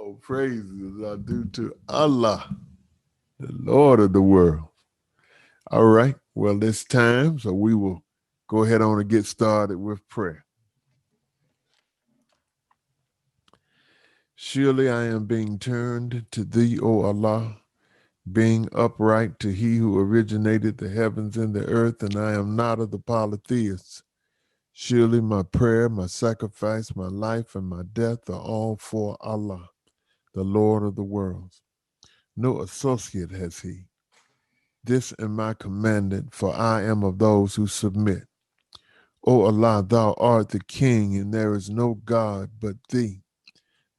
All praises are due to Allah, the Lord of the world. All right. Well, it's time, so we will go ahead on and get started with prayer. Surely I am being turned to thee, O Allah, being upright to he who originated the heavens and the earth, and I am not of the polytheists. Surely my prayer, my sacrifice, my life, and my death are all for Allah, the Lord of the worlds. No associate has he. This am I commanded, for I am of those who submit. O Allah, thou art the King, and there is no God but thee.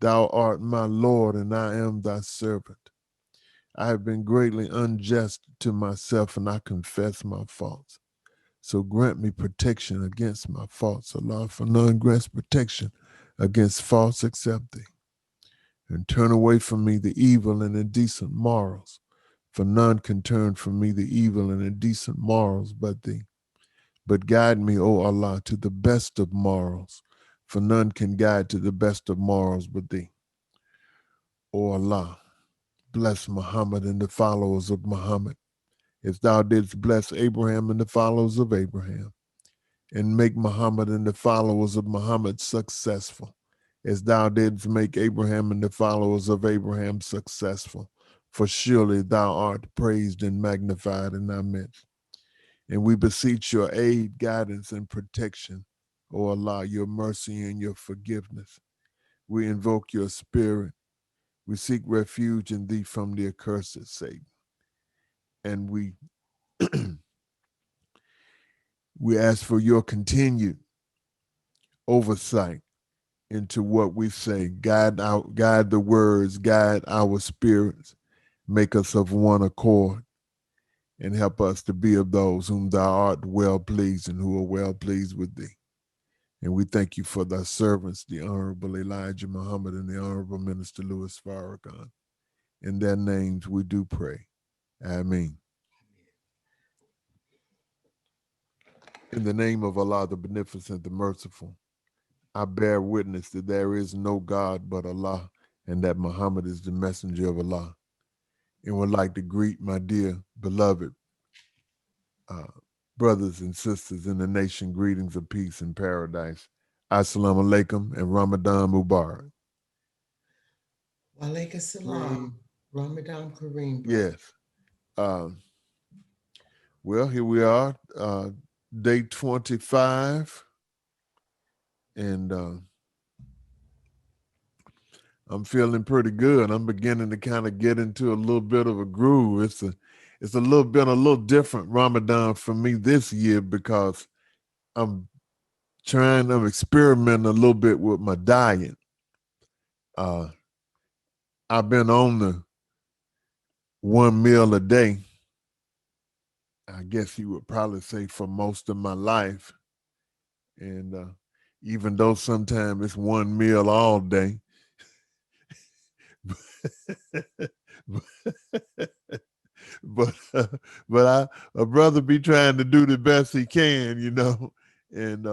Thou art my Lord, and I am thy servant. I have been greatly unjust to myself, and I confess my faults. So grant me protection against my faults, Allah, for none grants protection against faults except thee. And turn away from me the evil and indecent morals, for none can turn from me the evil and indecent morals but thee. But guide me, O Allah, to the best of morals, for none can guide to the best of morals but thee. O Allah, bless Muhammad and the followers of Muhammad, as thou didst bless Abraham and the followers of Abraham, and make Muhammad and the followers of Muhammad successful, as thou didst make Abraham and the followers of Abraham successful. For surely thou art praised and magnified in our midst. And we beseech your aid, guidance, and protection, O Allah, your mercy and your forgiveness. We invoke your spirit. We seek refuge in thee from the accursed Satan. And we we ask for your continued oversight into what we say. Guide the words, guide our spirits, make us of one accord, and help us to be of those whom thou art well pleased and who are well pleased with thee. And we thank you for thy servants, the Honorable Elijah Muhammad and the Honorable Minister Louis Farrakhan. In their names we do pray. Ameen. In the name of Allah, the Beneficent, the Merciful, I bear witness that there is no God but Allah, and that Muhammad is the messenger of Allah. And would like to greet my dear, beloved brothers and sisters in the nation, greetings of peace and paradise. Assalamu alaikum and Ramadan Mubarak. Walaikum salam. Ramadan Quranic. Yes. Well, here we are, day 25. And I'm feeling pretty good. I'm beginning to kind of get into a little bit of a groove. It's a little different Ramadan for me this year because I'm experimenting a little bit with my diet. I've been on the one meal a day, I guess you would probably say, for most of my life. And even though sometimes it's one meal all day, but a brother be trying to do the best he can, you know. And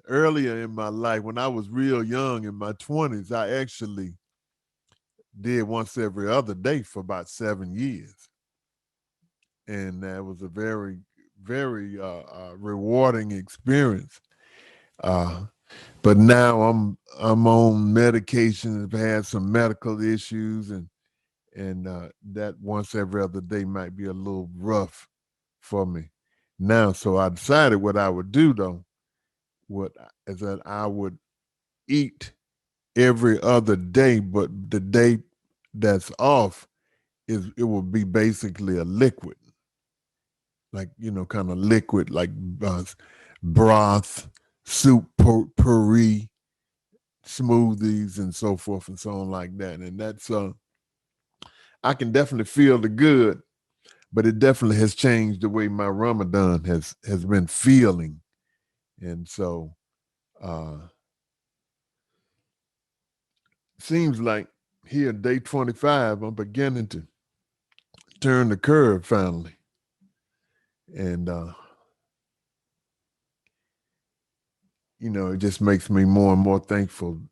earlier in my life, when I was real young in my 20s, I actually did once every other day for about 7 years, and that was a very, very rewarding experience. But now I'm on medication. I've had some medical issues, and that once every other day might be a little rough for me now. So I decided what I would do though, is that I would eat every other day, but the day that's off it will be basically a liquid, like kind of liquid, like broth, soup, puree, smoothies, and so forth and so on like that. And that's I can definitely feel the good, but it definitely has changed the way my Ramadan has been feeling. And so seems like here, day 25, I'm beginning to turn the curve finally. And it just makes me more and more thankful,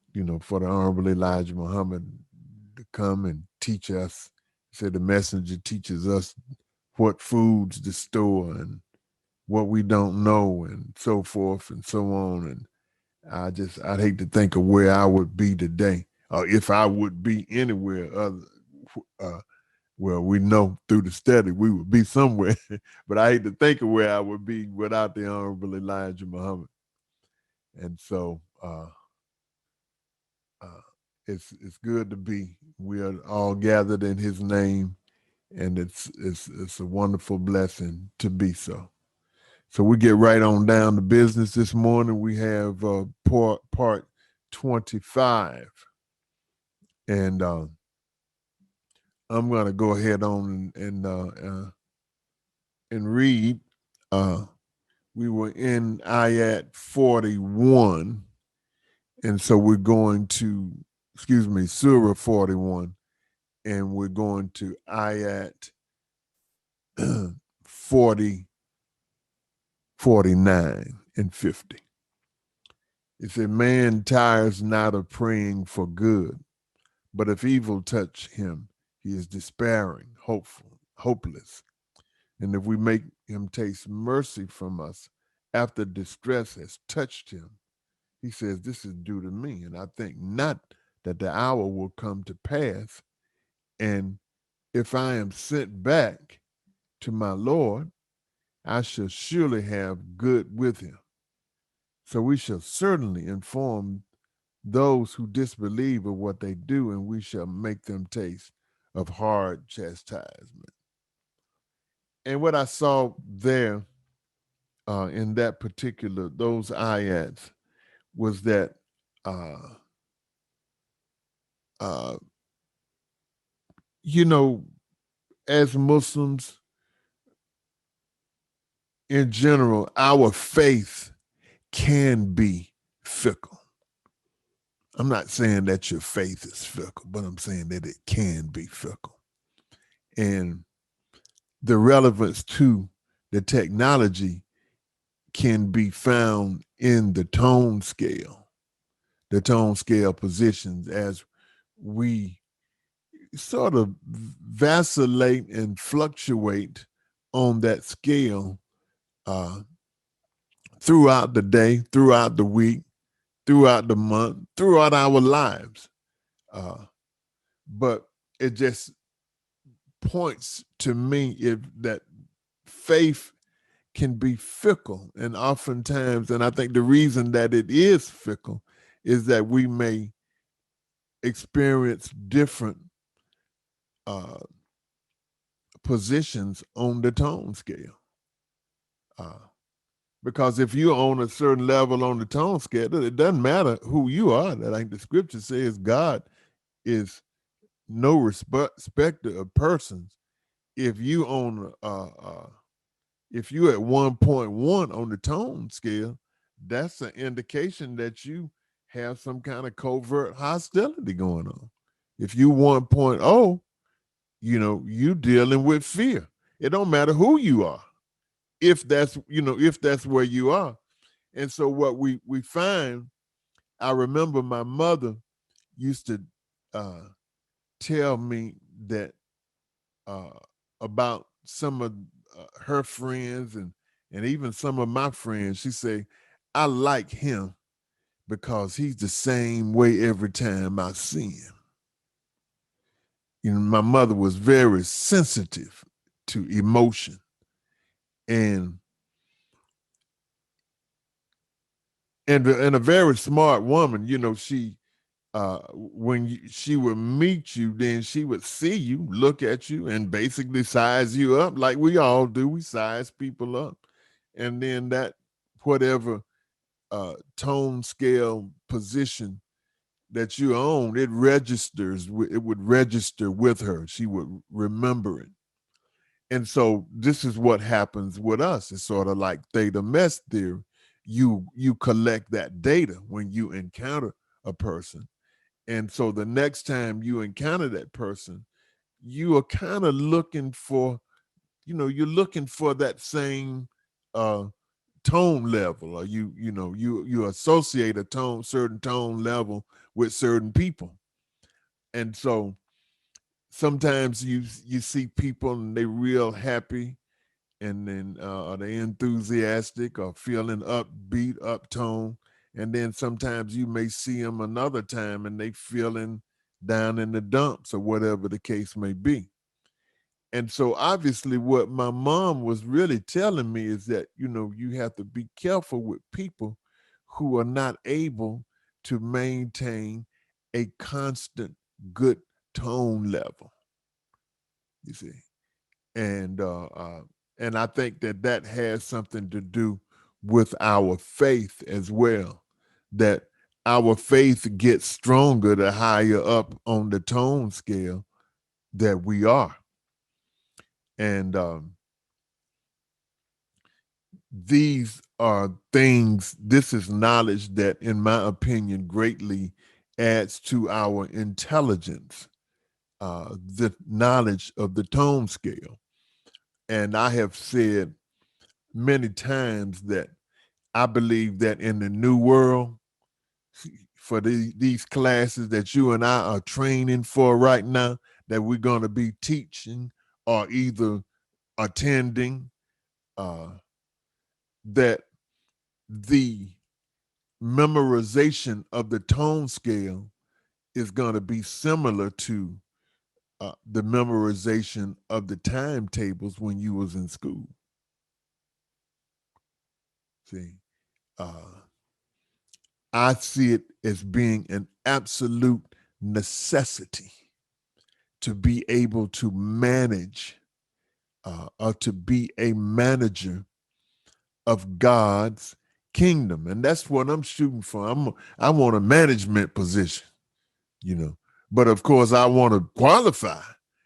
for the Honorable Elijah Muhammad come and teach us. He said the messenger teaches us what foods to store and what we don't know and so forth and so on. And I'd hate to think of where I would be today, or if I would be anywhere other. Uh, well, we know through the study we would be somewhere, but I hate to think of where I would be without the Honorable Elijah Muhammad. And so uh, it's good to be. We are all gathered in His name, and it's a wonderful blessing to be so. So we get right on down to business this morning. We have part 25, and I'm going to go ahead on and read. Uh, we were in ayat 41, and so we're going to, excuse me, Surah 41, and we're going to ayat 40, 49, and 50. It said, man tires not of praying for good, but if evil touch him, he is despairing, hopeful, hopeless. And if we make him taste mercy from us after distress has touched him, he says, this is due to me. And I think not that the hour will come to pass. And if I am sent back to my Lord, I shall surely have good with him. So we shall certainly inform those who disbelieve of what they do, and we shall make them taste of hard chastisement. And what I saw there in that particular, those ayats, was that uh, uh, you know, as Muslims in general, our faith can be fickle. I'm not saying that your faith is fickle, but I'm saying that it can be fickle. And the relevance to the technology can be found in the tone scale positions as we sort of vacillate and fluctuate on that scale uh, throughout the day, throughout the week, throughout the month, throughout our lives. Uh, but it just points to me if that faith can be fickle, and oftentimes, and I think the reason that it is fickle is that we may experience different uh, positions on the tone scale. Uh, because if you're on a certain level on the tone scale, it doesn't matter who you are. That like the scripture says, God is no respecter of persons. If you on if you at 1.1 on the tone scale, that's an indication that you have some kind of covert hostility going on. If you 1.0, you dealing with fear. It don't matter who you are, if that's where you are. And so what we find, I remember my mother used to uh, tell me that uh, about some of her friends and even some of my friends. She say, I like him because he's the same way every time I see him. My mother was very sensitive to emotion, and and a very smart woman. She when she would meet you, then she would see you, look at you, and basically size you up like we all do. We size people up, and then that whatever tone scale position that you own, it registers. It would register with her. She would remember it. And so this is what happens with us. It's sort of like theta mesh theory. You collect that data when you encounter a person. And so the next time you encounter that person, you are kind of looking for, you're looking for that same uh, tone level, or you associate a certain tone level with certain people. And so sometimes you see people and they real happy, and then are they enthusiastic or feeling upbeat, uptone, and then sometimes you may see them another time and they feeling down in the dumps or whatever the case may be. And so obviously what my mom was really telling me is that, you have to be careful with people who are not able to maintain a constant good tone level, you see. And and I think that that has something to do with our faith as well, that our faith gets stronger the higher up on the tone scale that we are. And these are things, this is knowledge that, in my opinion, greatly adds to our intelligence, the knowledge of the tone scale. And I have said many times that I believe that in the new world, for these classes that you and I are training for right now, that we're going to be teaching or either attending, uh, that the memorization of the tone scale is going to be similar to the memorization of the timetables when you was in school. See, uh, I see it as being an absolute necessity to be able to manage, or to be a manager of God's kingdom. And that's what I'm shooting for. I want a management position, you know. But of course, I want to qualify.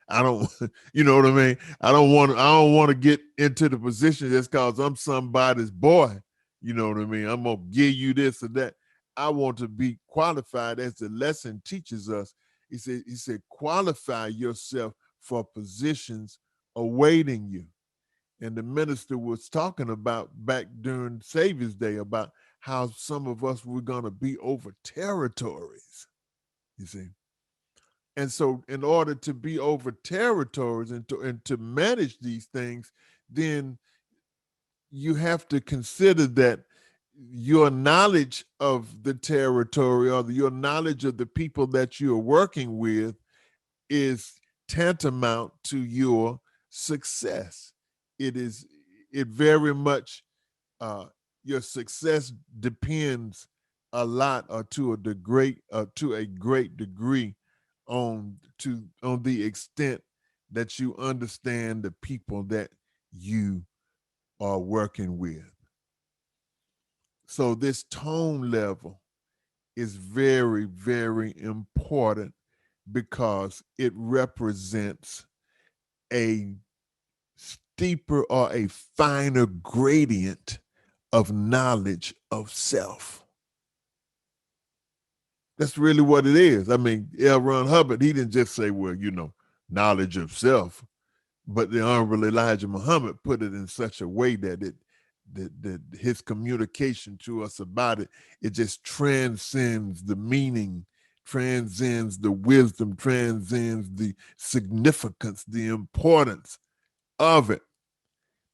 I don't, you know what I mean? I don't want to get into the position just because I'm somebody's boy. You know what I mean? I'm gonna give you this or that. I want to be qualified, as the lesson teaches us. He said, qualify yourself for positions awaiting you. And the minister was talking about back during Savior's Day about how some of us were gonna be over territories. You see. And so, in order to be over territories and to manage these things, then you have to consider that your knowledge of the territory, or your knowledge of the people that you're working with, is tantamount to your success. It is. It very much, uh, your success depends a lot, or to a great degree, on the extent that you understand the people that you are working with. So this tone level is very, very important because it represents a steeper or a finer gradient of knowledge of self. That's really what it is. I mean, L. Ron Hubbard, he didn't just say, well, knowledge of self, but the Honorable Elijah Muhammad put it in such a way that that his communication to us about it, it just transcends the meaning, transcends the wisdom, transcends the significance, the importance of it.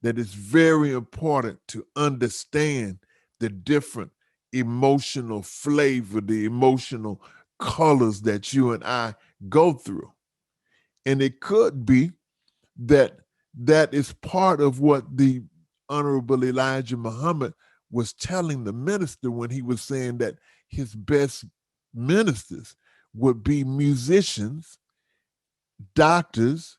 That it's very important to understand the different emotional flavor, the emotional colors that you and I go through. And it could be that that is part of what the Honorable Elijah Muhammad was telling the minister when he was saying that his best ministers would be musicians, doctors,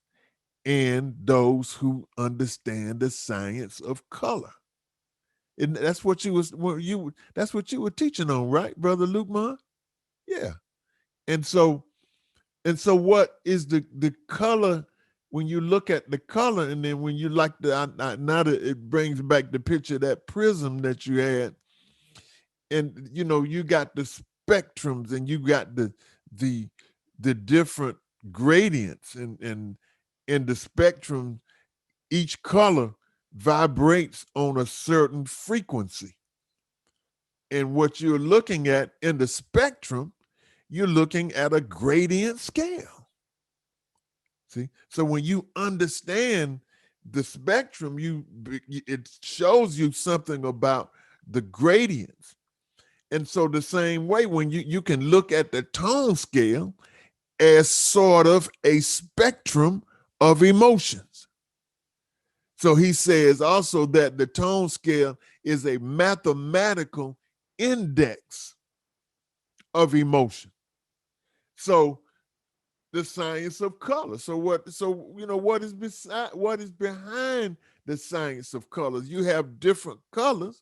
and those who understand the science of color. And that's what you were teaching on, right, Brother Lukeman? Yeah. And so what is the color, when you look at the color, and then when you like now that it brings back the picture of that prism that you had, and you got the spectrums, and you got the the different gradients, and in the spectrum, each color vibrates on a certain frequency. And what you're looking at in the spectrum, you're looking at a gradient scale. See, so when you understand the spectrum, it shows you something about the gradients. And so the same way, when you can look at the tone scale as sort of a spectrum of emotions. So he says also that the tone scale is a mathematical index of emotion. So the science of color. So what is behind the science of colors? You have different colors.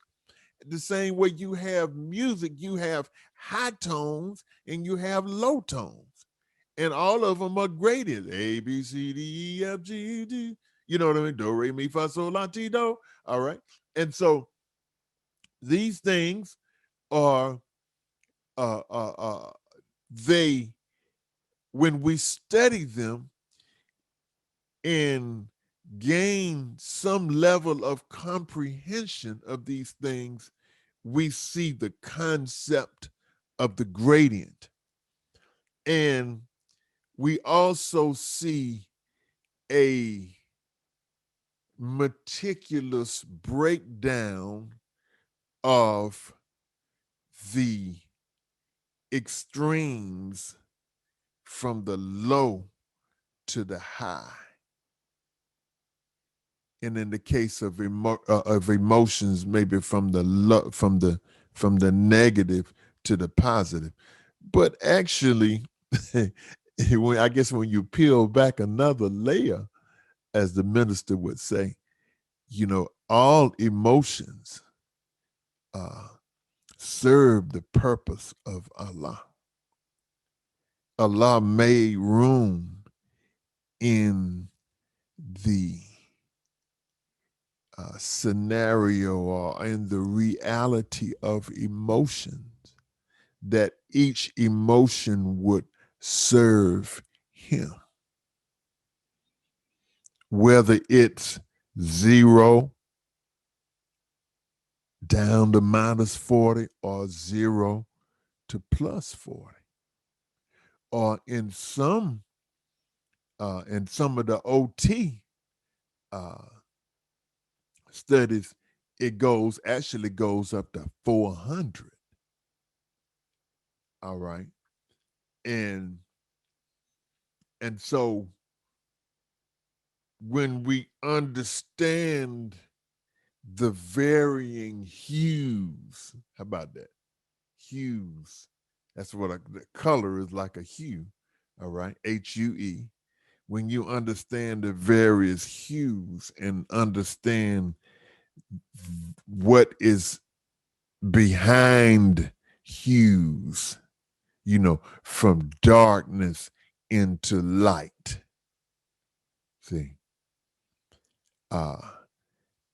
The same way you have music, you have high tones and you have low tones. And all of them are graded. A, B, C, D, E, F, G, D. You know what I mean? Do, re, mi, fa, sol, la, ti, do. All right. And so these things are uh uh uh they when we study them and gain some level of comprehension of these things, we see the concept of the gradient. And we also see a meticulous breakdown of the extremes from the low to the high. And in the case of emotions, maybe from the negative to the positive. But actually, I guess when you peel back another layer, as the minister would say, all emotions serve the purpose of Allah. Allah made room in the scenario or in the reality of emotions that each emotion would serve him. Whether it's 0 down to -40 or 0 to +40. Or in some of the OT studies, it actually goes up to 400. All right. And so when we understand the varying hues, how about that? Hues. That's what the color is, like a hue. All right. HUE. When you understand the various hues and understand what is behind hues, from darkness into light. See,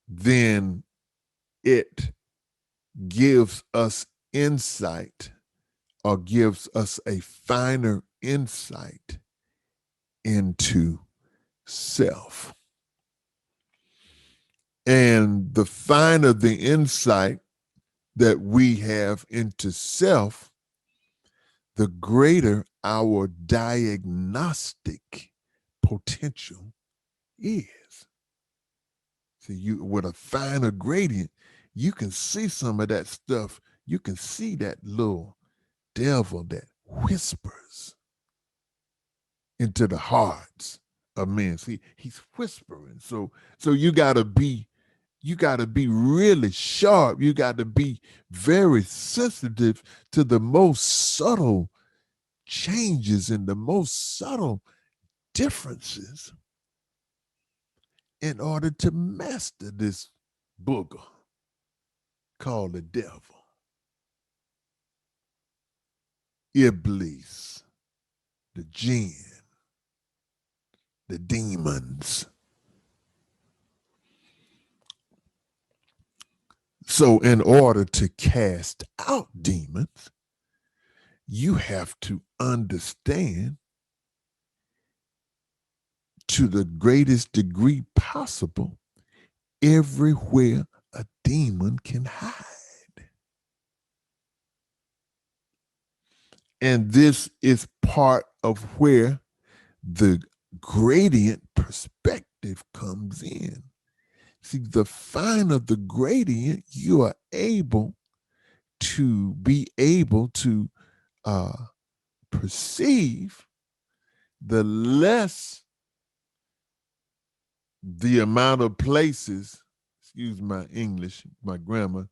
then it gives us insight, or gives us a finer insight into self. And the finer the insight that we have into self, the greater our diagnostic potential is. See, with a finer gradient, you can see some of that stuff. You can see that little devil that whispers into the hearts of men. See, he's whispering. So you gotta be really sharp. You got to be very sensitive to the most subtle changes and the most subtle differences in order to master this booger called the devil, Iblis, the jinn, the demons. So in order to cast out demons, you have to understand to the greatest degree possible everywhere a demon can hide. And this is part of where the gradient perspective comes in. See, the finer the gradient, you are able to perceive, the less the amount of places, excuse my English, my grammar,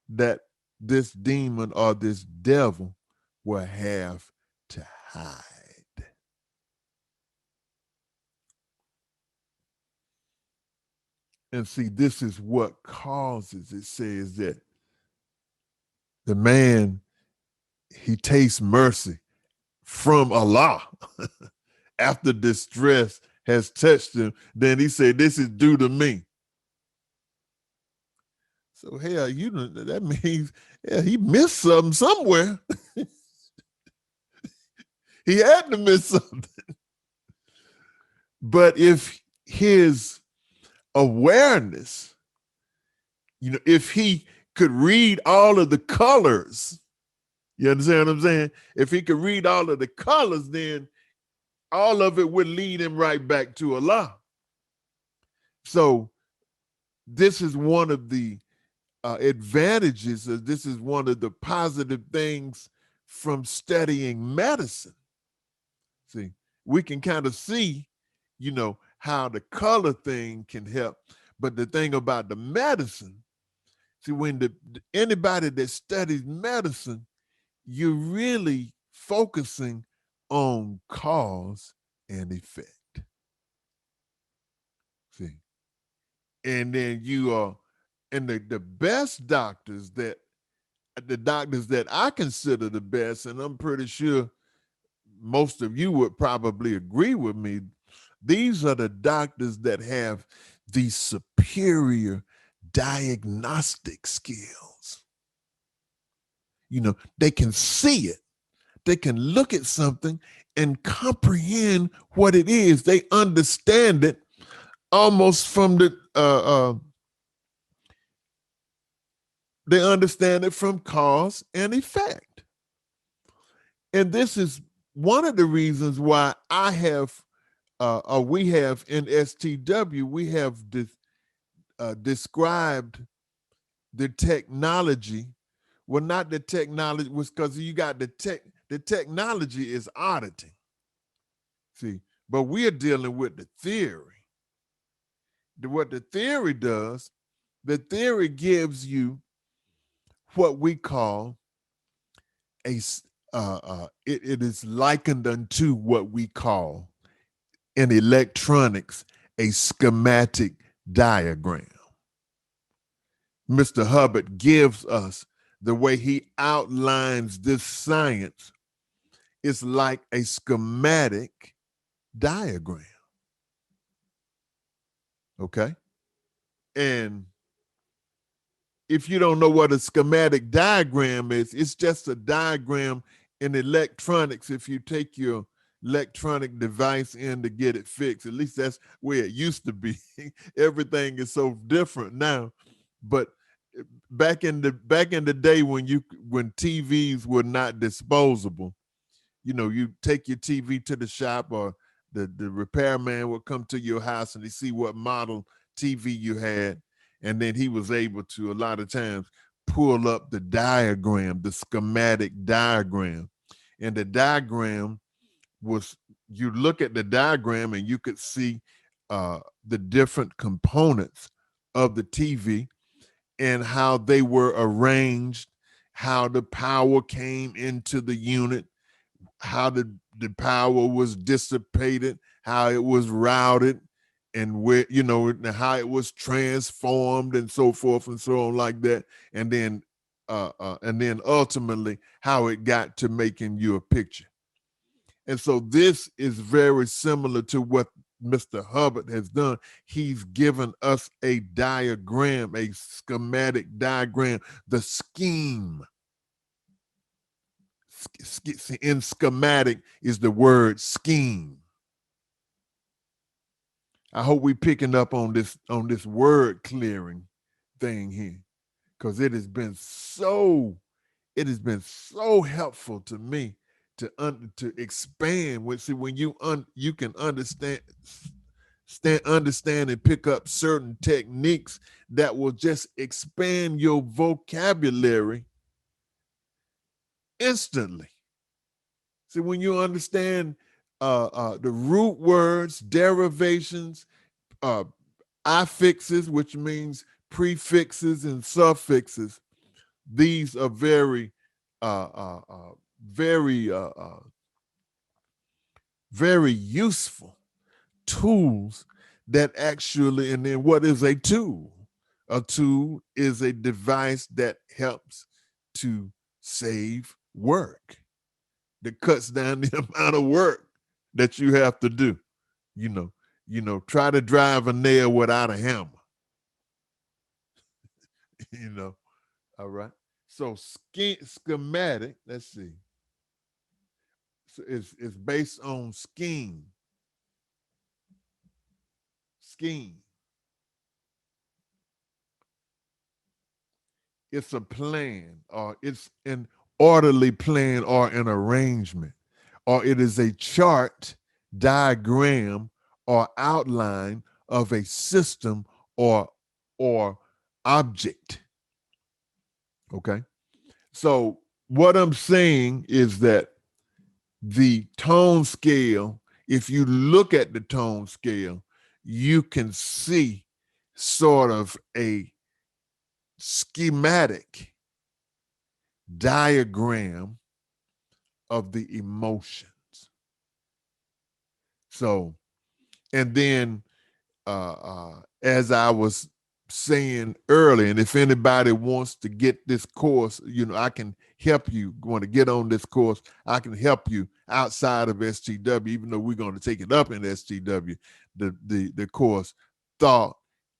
that this demon or this devil will have to hide. And see, this is what causes, it says that the man, he tastes mercy from Allah after distress has touched him. Then he said, this is due to me. So hell, you know, that means he missed something somewhere. He had to miss something. But if his awareness, if he could read all of the colors, you understand what I'm saying? If he could read all of the colors, then all of it would lead him right back to Allah. So this is one of the advantages, this is one of the positive things from studying medicine. See, we can kind of see, how the color thing can help. But the thing about the medicine, see, when anybody that studies medicine, you're really focusing on cause and effect. See, and then you are, and the best doctors the doctors that I consider the best, and I'm pretty sure most of you would probably agree with me, these are the doctors that have these superior diagnostic skills. They can see it. They can look at something and comprehend what it is. They understand it almost from they understand it from cause and effect. And this is one of the reasons why I have, or we have in STW, we have described the technology. Well, not the technology, was because you got the technology is auditing. See, but we're dealing with the theory. What the theory does, the theory gives you what we call it is likened unto what we call in electronics a schematic diagram. Mr. Hubbard gives us the way he outlines this science. It's like a schematic diagram. Okay? And if you don't know what a schematic diagram is, it's just a diagram in electronics. If you take your electronic device in to get it fixed, at least that's where it used to be. Everything is so different now. But back in the day when TVs were not disposable, you take your TV to the shop, or the repairman would come to your house and they see what model TV you had. And then he was able to, a lot of times, pull up the diagram, the schematic diagram. And the diagram was, you look at the diagram and you could see the different components of the TV and how they were arranged, how the power came into the unit, how the power was dissipated, how it was routed, and where, how it was transformed and so forth and so on like that. And then ultimately how it got to making you a picture. And so this is very similar to what Mr. Hubbard has done. He's given us a diagram, a schematic diagram, the scheme. In schematic is the word scheme. I hope we're picking up on this word clearing thing here, because it has been so helpful to me to expand. When you can understand and pick up certain techniques that will just expand your vocabulary instantly. See, when you understand the root words, derivations, uh, affixes, which means prefixes and suffixes, these are very, uh, uh, uh, very, very useful tools that actually, and then what is a tool? A tool is a device that helps to save work, that cuts down the amount of work that you have to do. You know, try to drive a nail without a hammer. you know, all right. So schematic, let's see. So it's based on scheme. It's a plan, or it's an orderly plan or an arrangement, or it is a chart, diagram, or outline of a system or object. Okay. So what I'm saying is that the tone scale, if you look at the tone scale, you can see sort of a schematic diagram of the emotions. So, and then as I was saying earlier, and if anybody wants to get this course, I can help you. Want to get on this course, I can help you outside of STW, even though we're going to take it up in STW, the course Thought,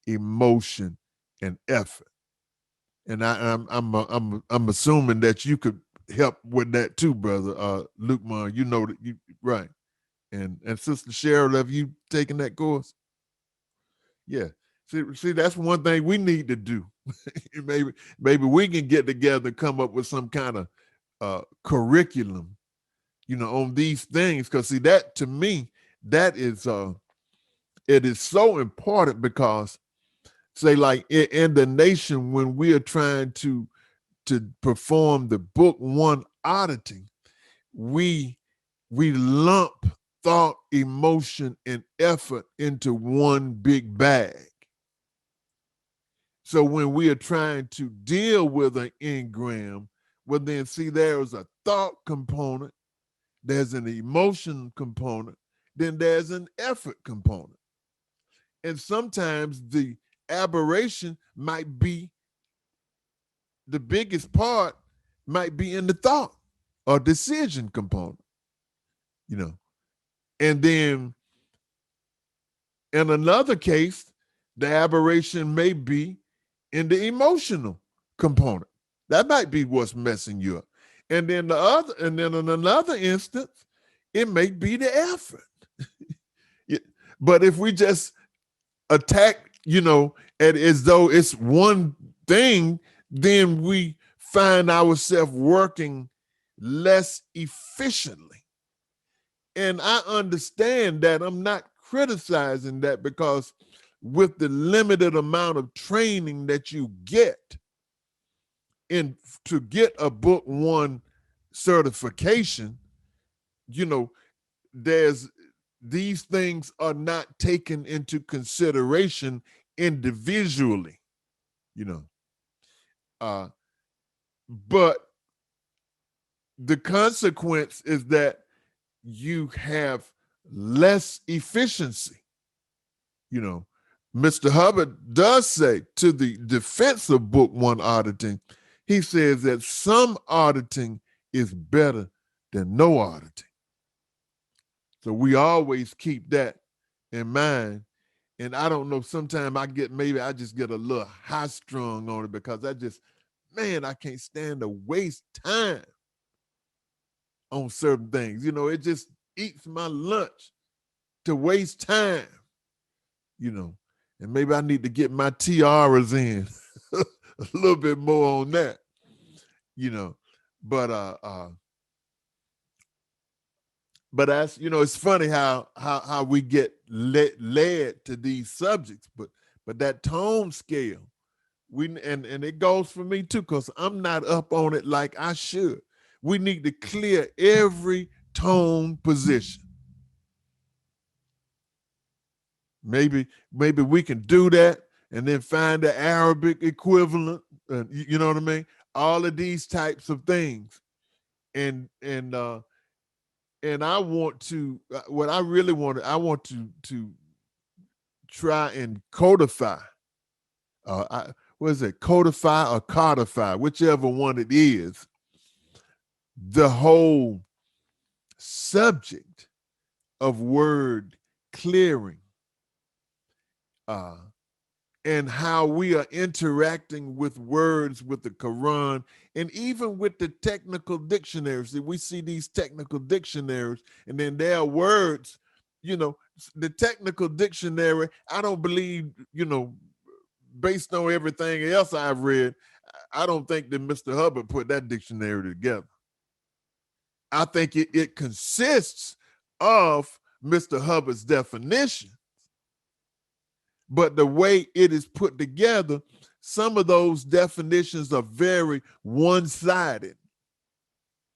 Emotion, and Effort. And I'm assuming that you could help with that too, brother Luke Mon. You know that you right. And Sister Cheryl, have you taken that course? Yeah. See, that's one thing we need to do. maybe we can get together and come up with some kind of curriculum, on these things. Because see, that to me, that is it is so important because, say, like in the nation, when we are trying to perform the book one auditing, we lump thought, emotion, and effort into one big bag. So when we are trying to deal with an engram, well, then see, there's a thought component, there's an emotion component, then there's an effort component. And sometimes the aberration might be, the biggest part might be in the thought or decision component, And then in another case, the aberration may be in the emotional component. That might be what's messing you up. And then in another instance, it may be the effort. But if we just attack, as though it's one thing, then we find ourselves working less efficiently. And I understand that. I'm not criticizing that, because with the limited amount of training that you get to get a book one certification, there's these things are not taken into consideration individually, but the consequence is that you have less efficiency. Mr. Hubbard does say, to the defense of book one auditing, he says that some auditing is better than no auditing. So we always keep that in mind. And I don't know, sometimes maybe I just get a little high strung on it, because I can't stand to waste time on certain things. It just eats my lunch to waste time, and maybe I need to get my tiaras in a little bit more on that, but But that's, it's funny how we get led to these subjects, but that tone scale, and it goes for me too, because I'm not up on it like I should. We need to clear every tone position. Maybe we can do that and then find the Arabic equivalent. You know what I mean? All of these types of things, and I want to. What I really want, I want to try and codify. What is it? Codify or codify, whichever one it is. The whole subject of word clearing, and how we are interacting with words with the Quran and even with the technical dictionaries. That we see these technical dictionaries, and then there are words, the technical dictionary, I don't believe, based on everything else I've read, I don't think that Mr. Hubbard put that dictionary together. I think it consists of Mr. Hubbard's definition. But the way it is put together, some of those definitions are very one-sided,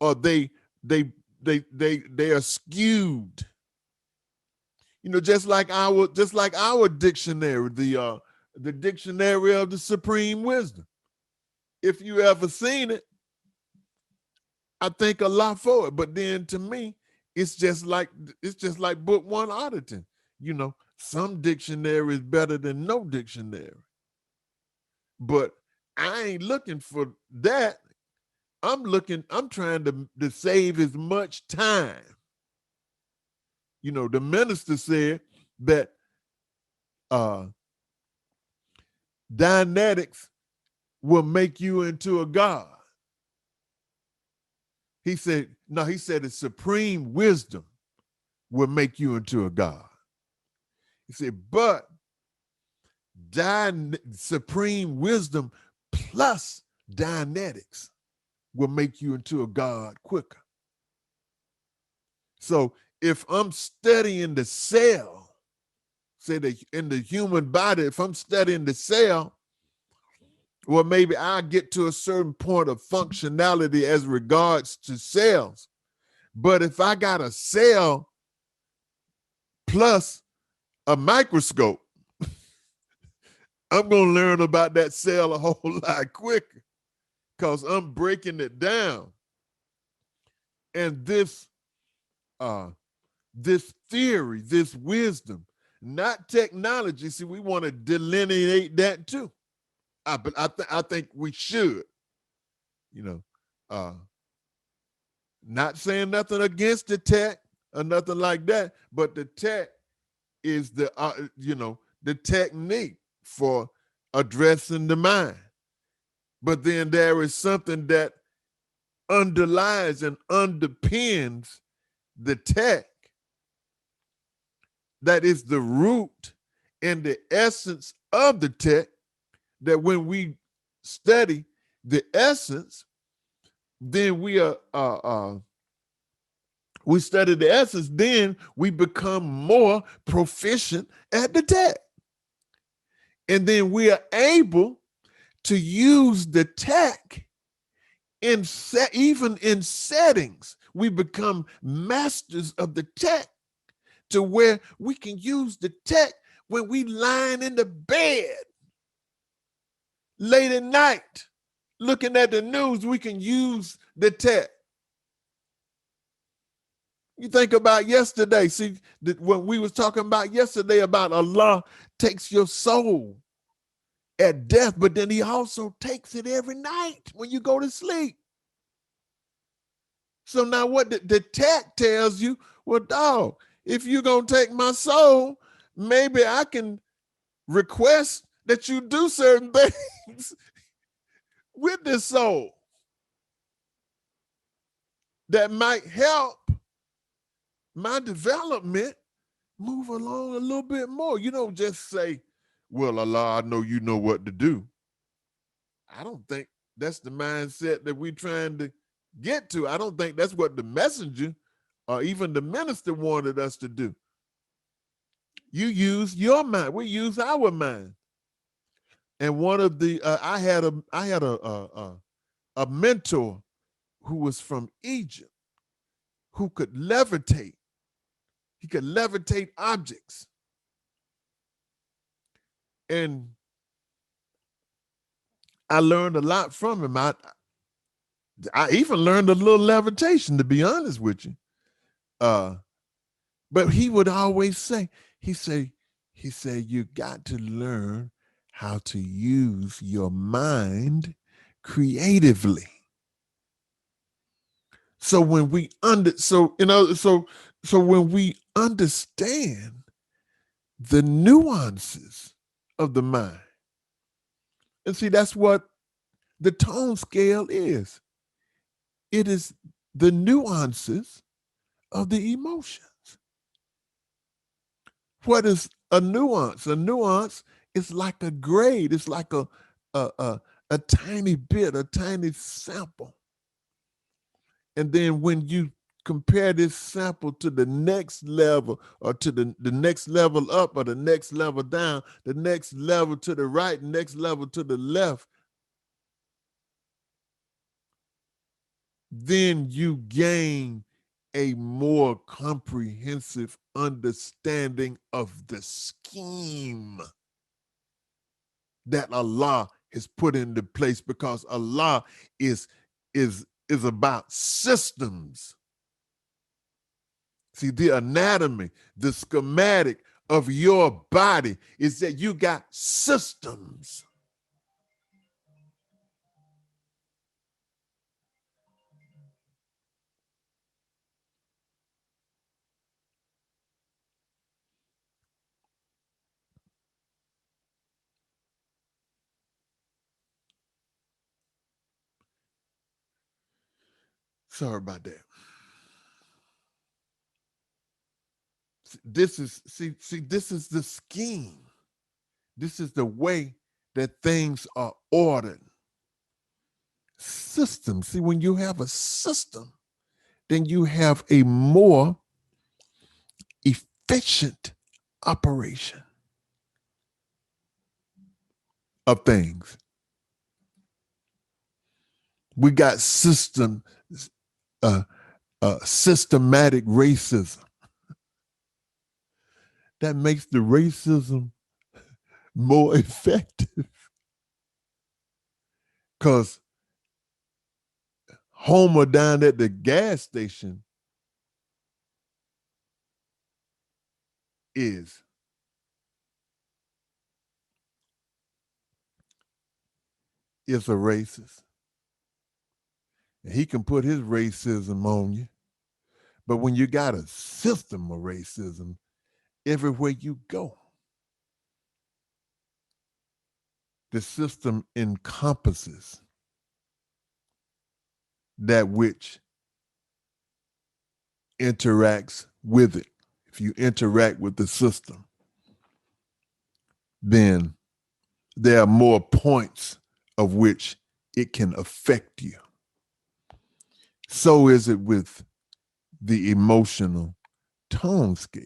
or they are skewed. Just like our dictionary, the dictionary of the supreme wisdom. If you ever seen it, I think a lot for it. But then to me, it's just like book one auditing. Some dictionary is better than no dictionary. But I ain't looking for that. I'm trying to save as much time. The minister said that Dianetics will make you into a god. He said the supreme wisdom will make you into a god. He said, but supreme wisdom plus Dianetics will make you into a god quicker. So if I'm studying the cell, say that in the human body, if I'm studying the cell, well, maybe I'll get to a certain point of functionality as regards to cells. But if I got a cell plus a microscope, I'm going to learn about that cell a whole lot quicker because I'm breaking it down. And this theory, this wisdom, not technology. See, we want to delineate that too. But I think we should, not saying nothing against the tech or nothing like that, but the tech is the technique for addressing the mind. But then there is something that underlies and underpins the tech that is the root and the essence of the tech, that when we study the essence, then we study the essence, then we become more proficient at the tech. And then we are able to use the tech even in settings. We become masters of the tech to where we can use the tech when we lying in the bed late at night looking at the news. We can use the tech. You think about yesterday. See, when we was talking about yesterday about Allah takes your soul at death, but then he also takes it every night when you go to sleep. So now what the tech tells you, well, dog, if you're going to take my soul, maybe I can request that you do certain things with this soul that might help my development move along a little bit more. You don't just say, well, Allah, I know you know what to do. I don't think that's the mindset that we're trying to get to. I don't think that's what the messenger or even the minister wanted us to do. You use your mind. We use our mind. And one of the I had a mentor who was from Egypt who could levitate. He could levitate objects. And I learned a lot from him. I even learned a little levitation, to be honest with you. But he would always say, he said, you got to learn how to use your mind creatively. So when we when we understand the nuances of the mind, and see, that's what the tone scale is. It is the nuances of the emotions. What is a nuance? A nuance is like a grade. It's like a tiny bit, a tiny sample. And then when you compare this sample to the next level, or to the next level up, or the next level down, the next level to the right, next level to the left, then you gain a more comprehensive understanding of the scheme that Allah has put into place, because Allah is about systems. See, the anatomy, the schematic of your body is that you got systems. Sorry about that. This is this is the scheme. This is the way that things are ordered. System. See, when you have a system, then you have a more efficient operation of things. We got systematic racism. That makes the racism more effective, because Homer down at the gas station is a racist. And he can put his racism on you. But when you got a system of racism, everywhere you go, the system encompasses that which interacts with it. If you interact with the system, then there are more points of which it can affect you. So is it with the emotional tone scale.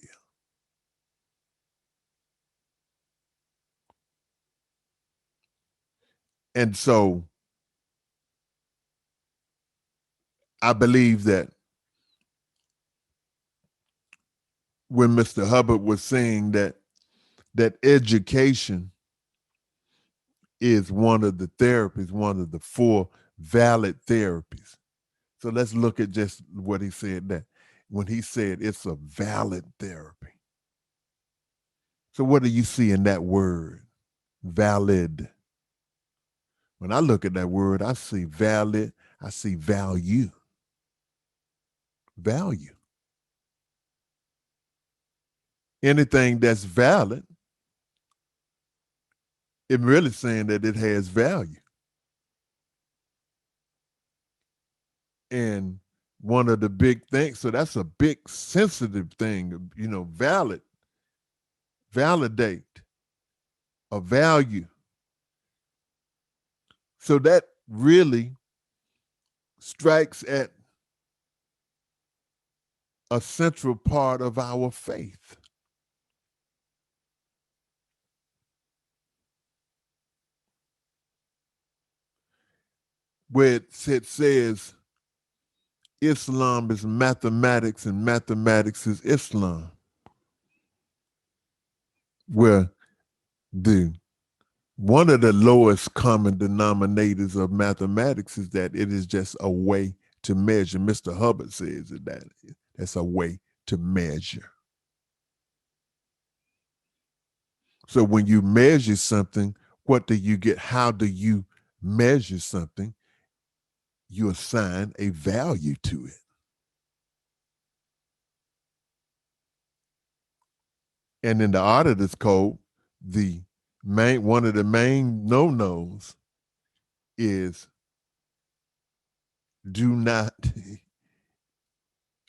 And so I believe that when Mr. Hubbard was saying that education is one of the therapies, one of the 4 valid therapies. So let's look at just what he said, that when he said it's a valid therapy. So what do you see in that word, valid? When I look at that word, I see valid, I see value. Value. Anything that's valid, it's really saying that it has value. And one of the big things, so that's a big sensitive thing, validate, a value. So that really strikes at a central part of our faith. Where it says Islam is mathematics and mathematics is Islam. Where one of the lowest common denominators of mathematics is that it is just a way to measure. Mr. Hubbard says that that's a way to measure. So when you measure something, what do you get? How do you measure something? You assign a value to it. And in the auditor's code, one of the main no-nos is do not,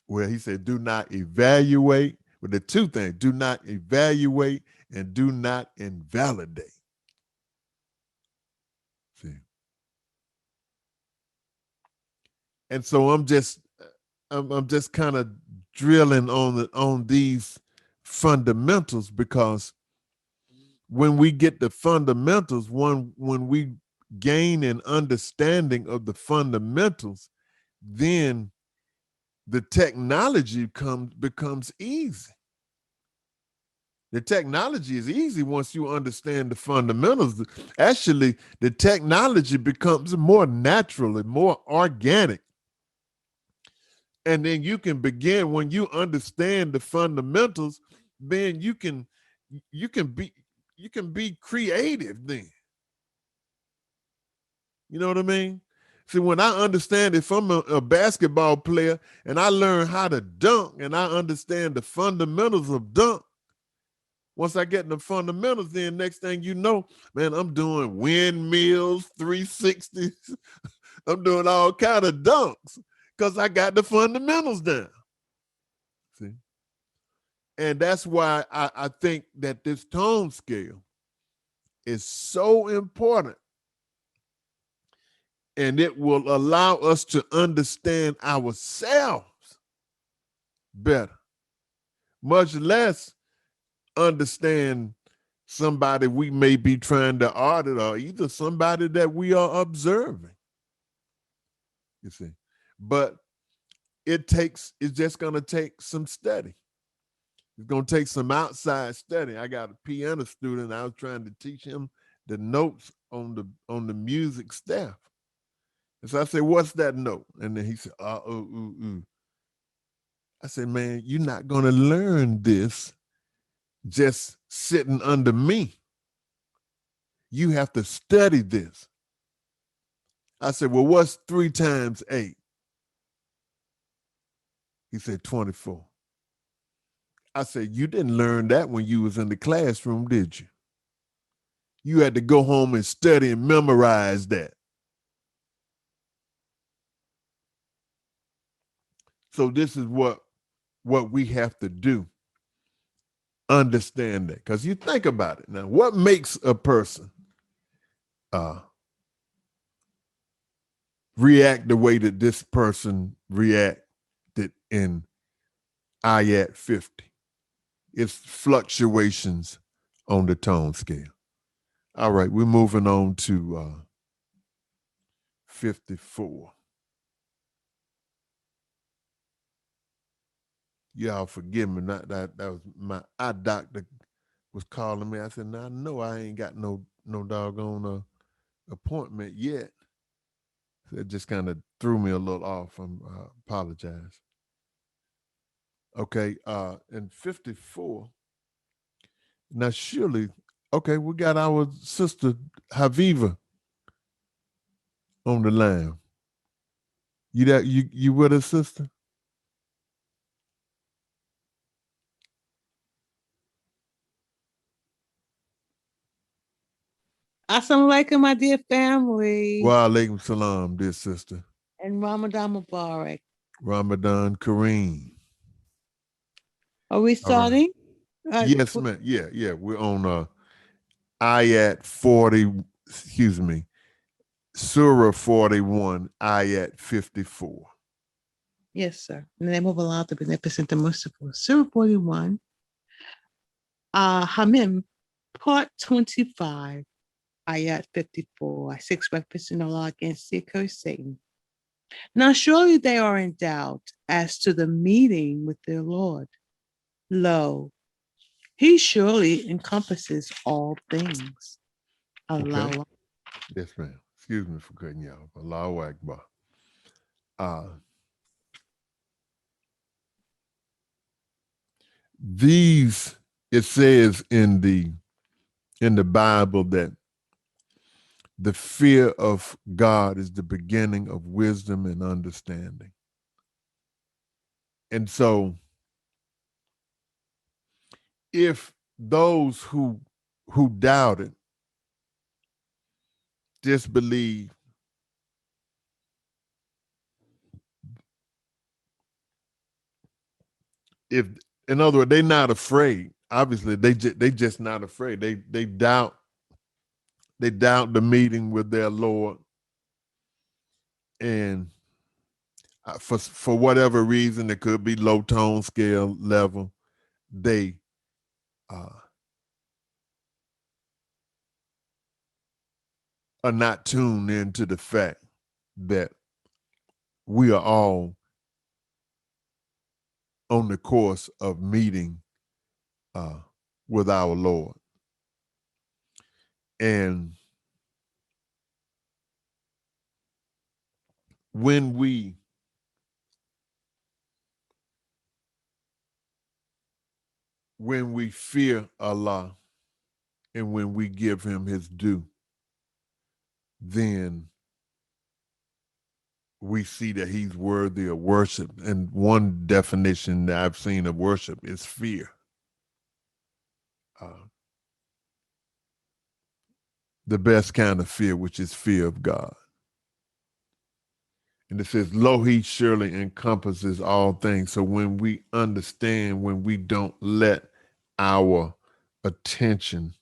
well, he said, do not evaluate. Well, the two things, do not evaluate and do not invalidate. See? And so I'm just kind of drilling on these fundamentals, because when we get the fundamentals, when we gain an understanding of the fundamentals, then the technology becomes easy. The technology is easy once you understand the fundamentals. Actually, the technology becomes more natural and more organic. And then you can begin, when you understand the fundamentals, then you can be creative then. You know what I mean? See, when I understand, if I'm a basketball player and I learn how to dunk and I understand the fundamentals of dunk, once I get in the fundamentals, then next thing you know, man, I'm doing windmills, 360s. I'm doing all kind of dunks because I got the fundamentals down. See? And that's why I think that this tone scale is so important. And it will allow us to understand ourselves better, much less understand somebody we may be trying to audit, or either somebody that we are observing. You see, but it's just going to take some study. It's going to take some outside study. I got a piano student. I was trying to teach him the notes on the music staff. And so I said, "What's that note?" And then he said, I said, "Man, you're not going to learn this just sitting under me. You have to study this." I said, "Well, what's 3 times 8? He said, 24. I said, "You didn't learn that when you was in the classroom, did you? You had to go home and study and memorize that." So this is what we have to do. Understand that. Because you think about it now, what makes a person react the way that this person reacted in ayat 50? It's fluctuations on the tone scale. All right, we're moving on to 54. Y'all forgive me. That was my eye doctor was calling me. I said, "Now I know I ain't got no doggone appointment yet." So it just kind of threw me a little off. I apologize. Okay, in 54. Now surely, okay, we got our sister Haviva on the line. You with us, sister? Assalamu alaikum, my dear family, Wa alaikum salam, dear sister. and Ramadan Mubarak. Ramadan Quranic. Are we All right. starting? Yes, ma'am. Yeah. We're on ayat 40, excuse me, Surah 41, ayat 54. Yes, sir. In the name of Allah, the Beneficent, the Merciful. Surah 41, Hamim, Part 25, Ayat 54. I seek refuge in Allah against the accursed Satan. Now surely they are in doubt as to the meeting with their Lord. Lo, he surely encompasses all things. Allah. Okay. Yes, ma'am. Excuse me for cutting you off. Allahu Akbar. These, it says in the Bible that the fear of God is the beginning of wisdom and understanding. And so if those who doubted, disbelieve, if in other words, they're not afraid. Obviously, they just not afraid. They doubt the meeting with their Lord, and for whatever reason, it could be low tone scale level. They are not tuned into the fact that we are all on the course of meeting with our Lord. And when we fear Allah and when we give him his due, then we see that he's worthy of worship. And one definition that I've seen of worship is fear. The best kind of fear, which is fear of God. And it says, lo, he surely encompasses all things. So when we understand, when we don't let our attention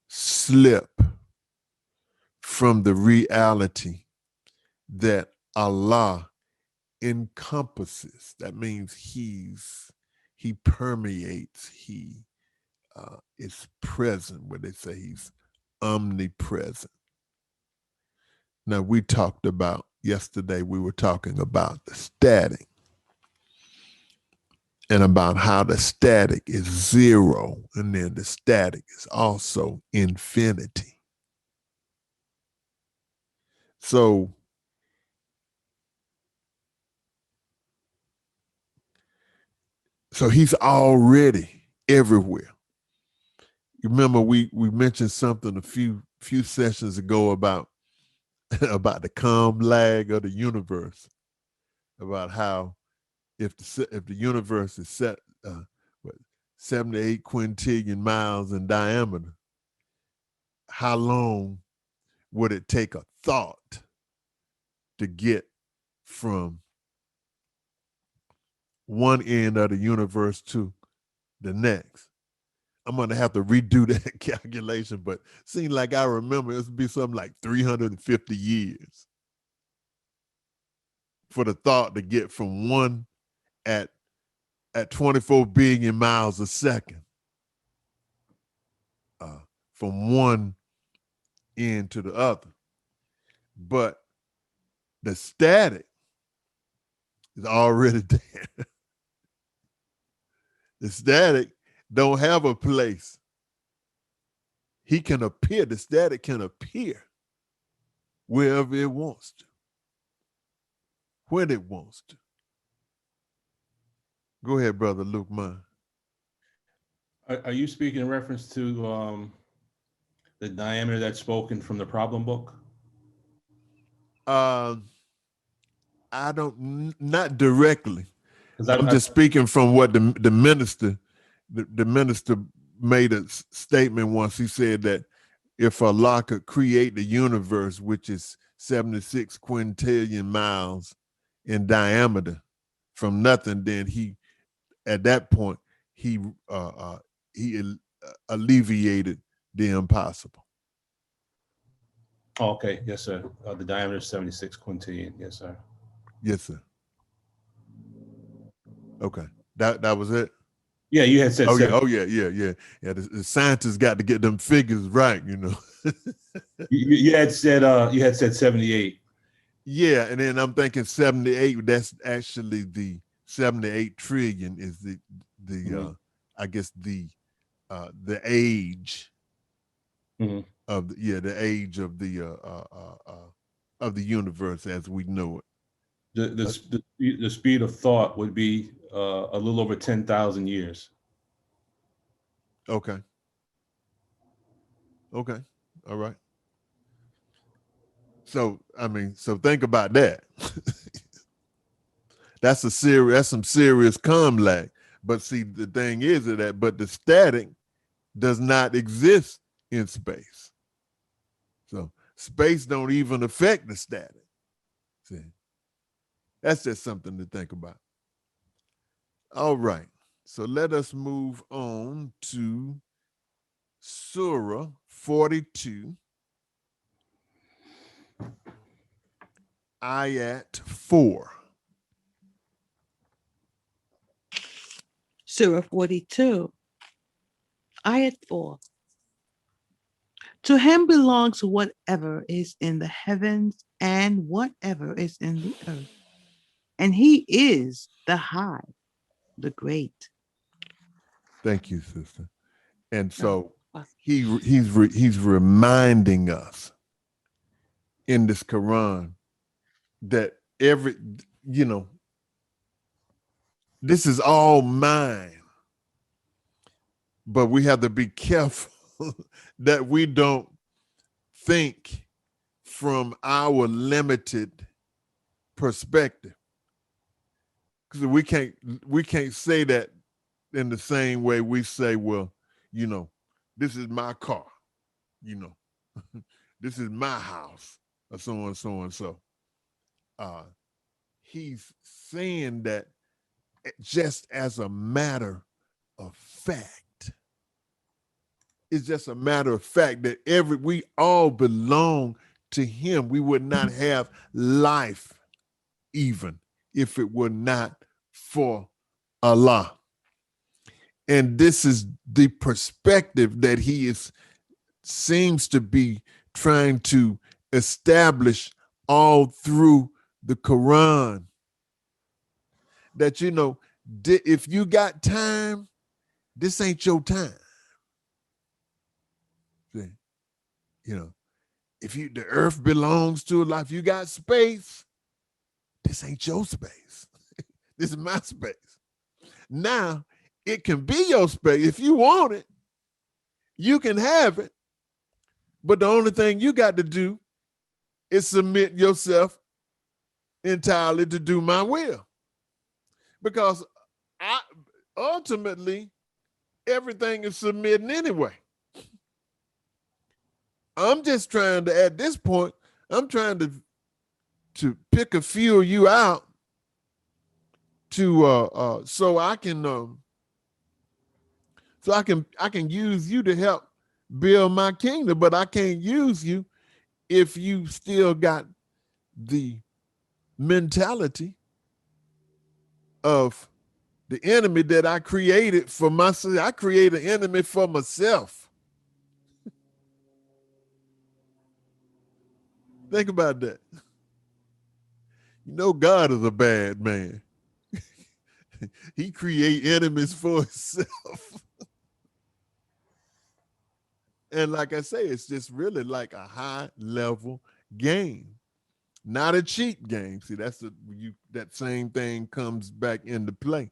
slip from the reality that Allah encompasses, that means he permeates, he is present, where they say he's omnipresent. Now, we talked about yesterday, we were talking about the static and about how the static is zero, and then the static is also infinity. So he's already everywhere. You remember we mentioned something a few sessions ago about the calm lag of the universe, about how if the universe is set 78 quintillion miles in diameter, how long would it take a thought to get from one end of the universe to the next? I'm going to have to redo that calculation, but seems like I remember it would be something like 350 years for the thought to get from one at 24 billion miles a second, from one end to the other. But the static is already there. The static don't have a place. He can appear, the static can appear wherever it wants to, when it wants to. Go ahead, Brother Luke Man. Are you speaking in reference to the diameter that's spoken from the problem book? I don't, not directly. I'm I just speaking from what the minister, the minister made a statement once. He said that if Allah could create the universe, which is 76 quintillion miles in diameter from nothing, then at that point, he alleviated the impossible. Oh, okay, yes, sir. The diameter is 76 quintillion, yes, sir. Yes, sir. Okay. That was it. Yeah, you had said Oh yeah, 70. oh yeah. Yeah, the scientists got to get them figures right, you know. You had said 78. Yeah, and then I'm thinking 78, that's actually the 78 trillion is the I guess the age Mhm. the age of the universe as we know it. The speed of thought would be a little over 10,000 years. Okay. Okay. All right. So I mean, so think about that. That's some serious com lag. But see, the thing is that but the static does not exist in space. So space don't even affect the static. See, that's just something to think about. All right. So let us move on to Surah 42, Ayat 4. Surah 42, Ayat 4. To him belongs whatever is in the heavens and whatever is in the earth. And he is the high, the great. Thank you, sister. And No. so he's reminding us in this Quran that you know, this is all mine, but we have to be careful that we don't think from our limited perspective, because we can't say that in the same way we say, well, you know, this is my car, you know, this is my house, or so on, so on, so. He's saying that just as a matter of fact, it's just a matter of fact that we all belong to him. We would not have life even if it were not for Allah. And this is the perspective that seems to be trying to establish all through the Quran. That, you know, if you got time, this ain't your time. See? You know, if the earth belongs to Allah, if you got space, this ain't your space. This is my space. Now, it can be your space. If you want it, you can have it. But the only thing you got to do is submit yourself entirely to do my will. Because ultimately, everything is submitting anyway. I'm just trying to, at this point, I'm trying to pick a few of you out to so I can use you to help build my kingdom, but I can't use you if you still got the mentality of the enemy that I created for myself. I created an enemy for myself. Think about that. You know, God is a bad man. He create enemies for himself. And like I say, it's just really like a high level game, not a cheap game. See, that same thing comes back into play,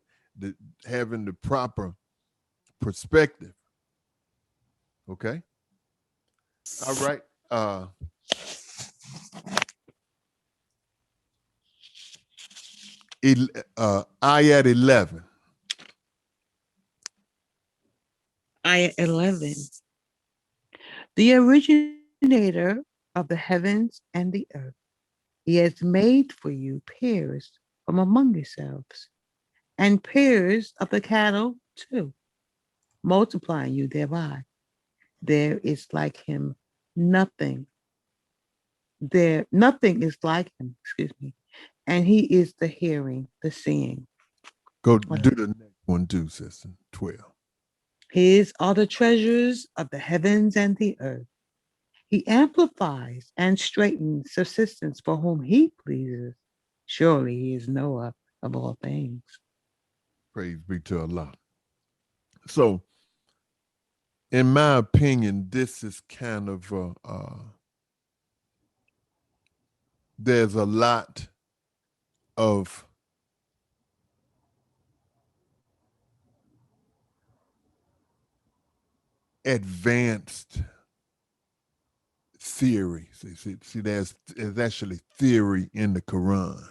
having the proper perspective. Okay. All right. Ayat 11. Ayat 11. The originator of the heavens and the earth. He has made for you pairs from among yourselves, and pairs of the cattle too, multiplying you thereby. There is like him nothing. Nothing is like him, excuse me. and he is the hearing, the seeing. Go do the next one too, sister. 12. His are the treasures of the heavens and the earth. He amplifies and straightens subsistence for whom he pleases. Surely he is knower of all things. Praise be to Allah. So, in my opinion, this is kind of there's a lot of advanced theory. See, there's actually theory in the Quran.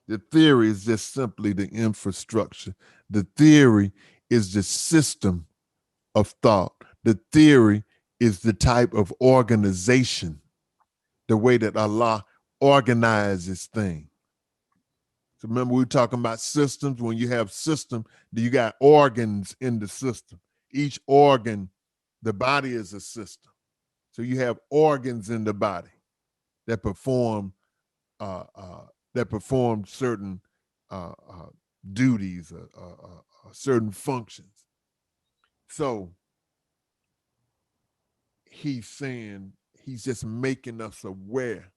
The theory is just simply the infrastructure. The theory is the system of thought. The theory is the type of organization, the way that Allah organizes things. So remember, we were talking about systems. When you have system, you got organs in the system. Each organ, the body is a system. So you have organs in the body that perform certain duties, certain functions. So he's saying, he's just making us aware.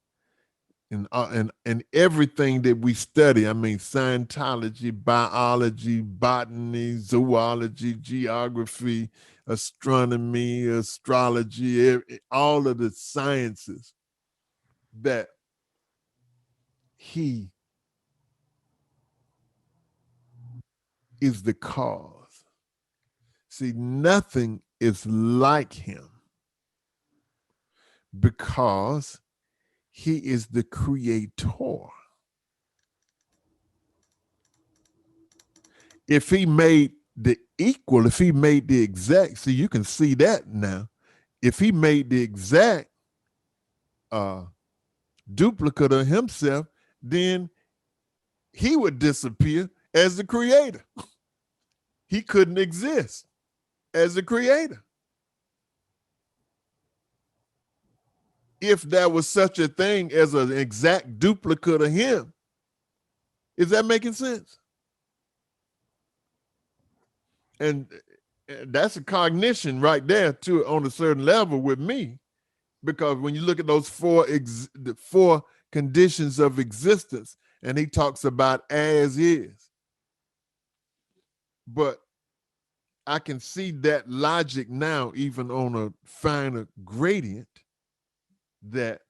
And everything that we study, I mean, Scientology, biology, botany, zoology, geography, astronomy, astrology, all of the sciences that he is the cause. See, nothing is like him because he is the creator. If he made the equal, if he made the exact, see, you can see that now. If he made the exact duplicate of himself, then he would disappear as the creator. He couldn't exist as the creator. If there was such a thing as an exact duplicate of him. Is that making sense? And that's a cognition right there too, on a certain level with me, because when you look at those the four conditions of existence, and he talks about as is, but I can see that logic now, even on a finer gradient, that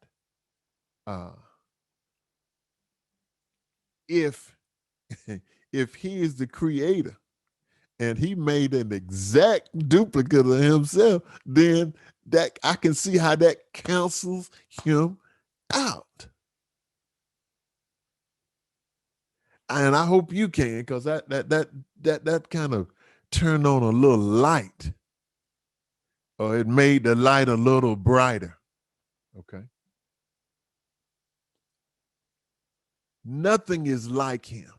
if he is the creator and he made an exact duplicate of himself, then that I can see how that cancels him out. And I hope you can, because that kind of turned on a little light, or it made the light a little brighter. Okay. Nothing is like him.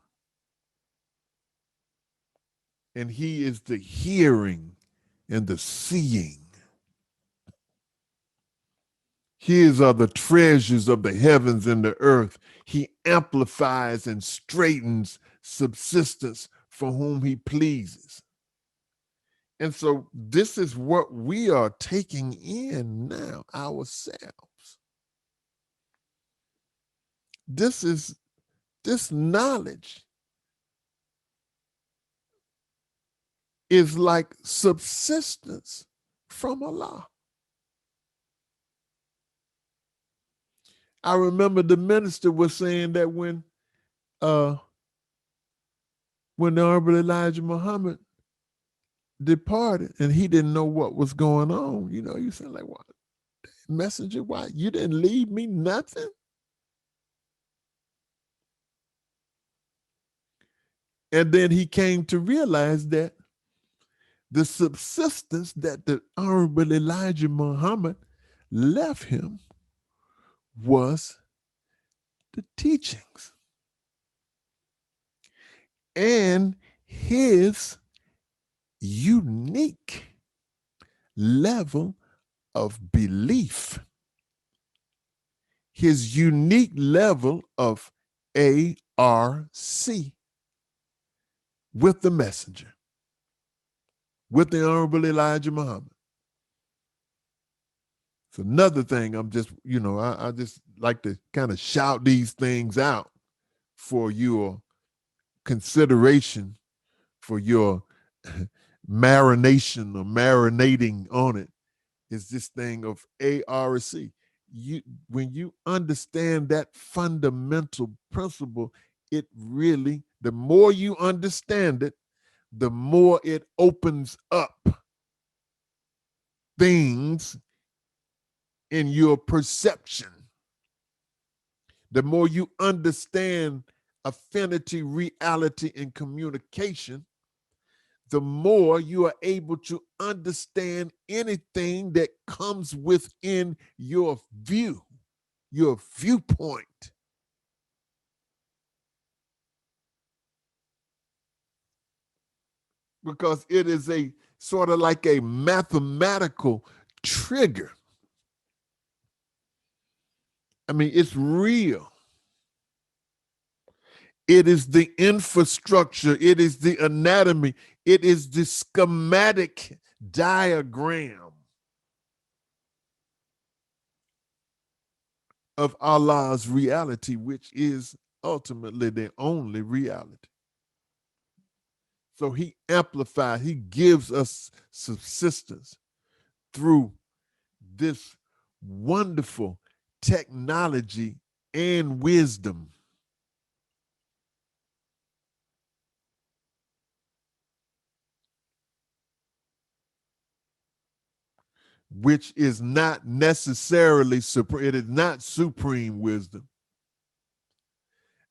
And he is the hearing and the seeing. His are the treasures of the heavens and the earth. He amplifies and straightens subsistence for whom he pleases. And so this is what we are taking in now ourselves. This knowledge is like subsistence from Allah. I remember the minister was saying that when the Honorable Elijah Muhammad departed and he didn't know what was going on, you said, like, what? Messenger, why? You didn't leave me nothing? And then he came to realize that the subsistence that the Honorable Elijah Muhammad left him was the teachings and his unique level of belief, his unique level of ARC, with the messenger, with the Honorable Elijah Muhammad. It's another thing I'm just, I just like to kind of shout these things out for your consideration, for your marination or marinating on it, is this thing of ARC. When you understand that fundamental principle, it really, the more you understand it, the more it opens up things in your perception. The more you understand affinity, reality, and communication, the more you are able to understand anything that comes within your view, your viewpoint. Because it is a sort of like a mathematical trigger. I mean, it's real. It is the infrastructure. It is the anatomy. It is the schematic diagram of Allah's reality, which is ultimately the only reality. So he amplifies, he gives us subsistence through this wonderful technology and wisdom. Which is not necessarily supreme. It is not supreme wisdom.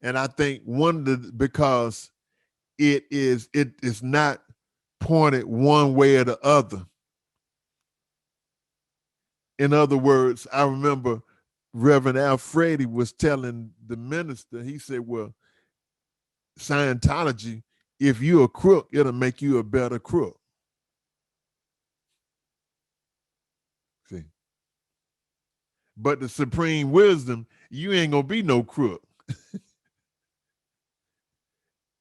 And I think because it is not pointed one way or the other. In other words, I remember Reverend Alfredi was telling the minister, he said, well, Scientology, if you're a crook, it'll make you a better crook. See? But the supreme wisdom, you ain't gonna be no crook.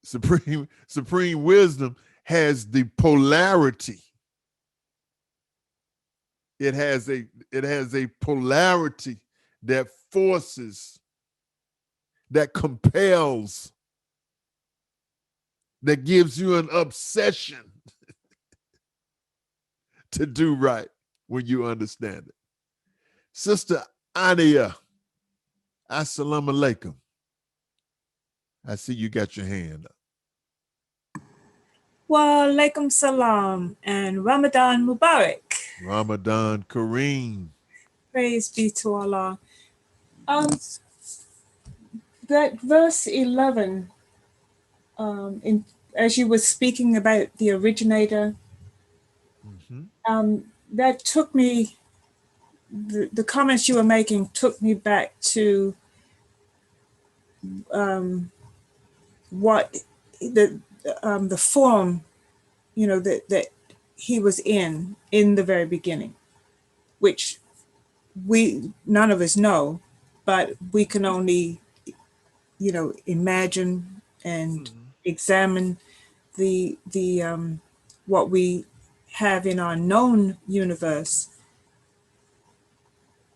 Supreme wisdom has the polarity. It has a polarity that forces, that compels, that gives you an obsession to do right when you understand it. Sister Ania, assalamu alaikum. I see you got your hand up. Wa alaikum salam and Ramadan Mubarak. Ramadan Kareem. Praise be to Allah. That verse 11, as you were speaking about the originator, that took me, the comments you were making took me back to what the form, that he was in the very beginning, which none of us know, but we can only, imagine and examine the what we have in our known universe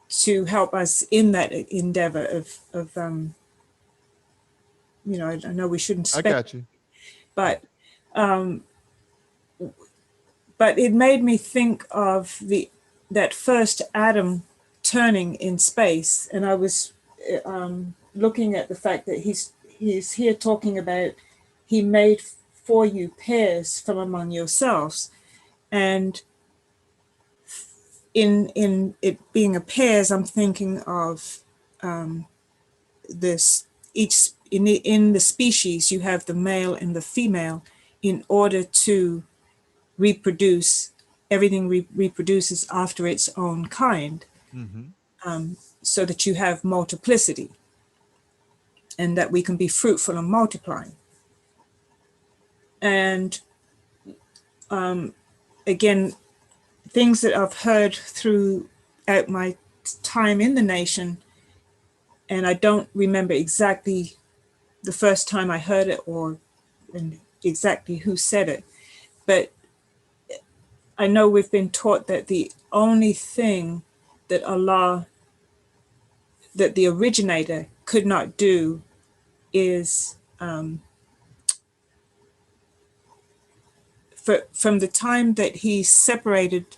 to help us in that endeavor of I know we shouldn't I got you. but it made me think of that first atom turning in space, and I was looking at the fact that he's here talking about he made for you pairs from among yourselves, and in it being a pairs, I'm thinking of this each in the species you have the male and the female in order to reproduce. Everything reproduces after its own kind, so that you have multiplicity and that we can be fruitful and multiplying. And again, things that I've heard throughout my time in the nation, and I don't remember exactly the first time I heard it or and exactly who said it, but I know we've been taught that the only thing that Allah, that the originator could not do is from the time that he separated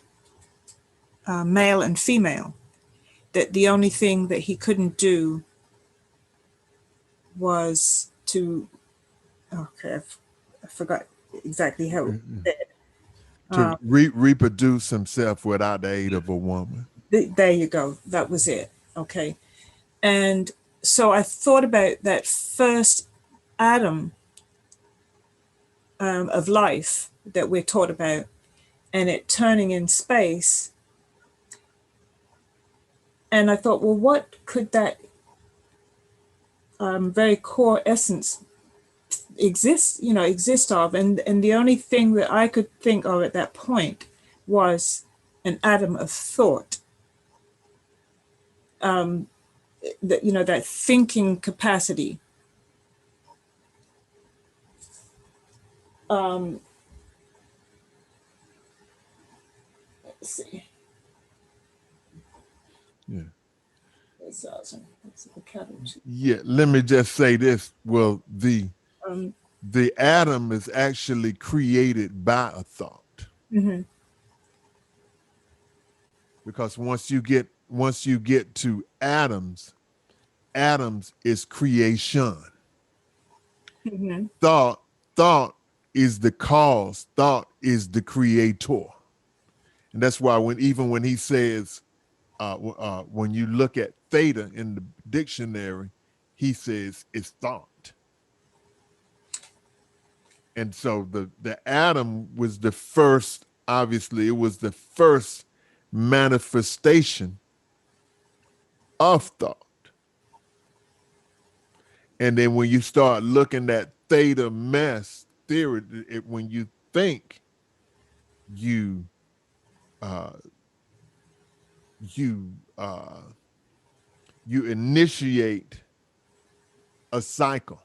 male and female, that the only thing that he couldn't do was to, okay, I forgot exactly how it said. To reproduce himself without the aid of a woman. There you go. That was it. Okay. And so I thought about that first atom of life that we're taught about, and it turning in space. And I thought, well, what could that very core essence exist of? And the only thing that I could think of at that point was an atom of thought. That thinking capacity. Let's see. Yeah. Cabbage. Yeah. Let me just say this. Well, the atom is actually created by a thought. Mm-hmm. Because once you get to atoms is creation. Mm-hmm. Thought is the cause. Thought is the creator. And that's why when he says, when you look at theta in the dictionary, he says it's thought. And so the atom was the first, obviously, it was the first manifestation of thought. And then when you start looking at theta mass theory, when you think, you initiate a cycle,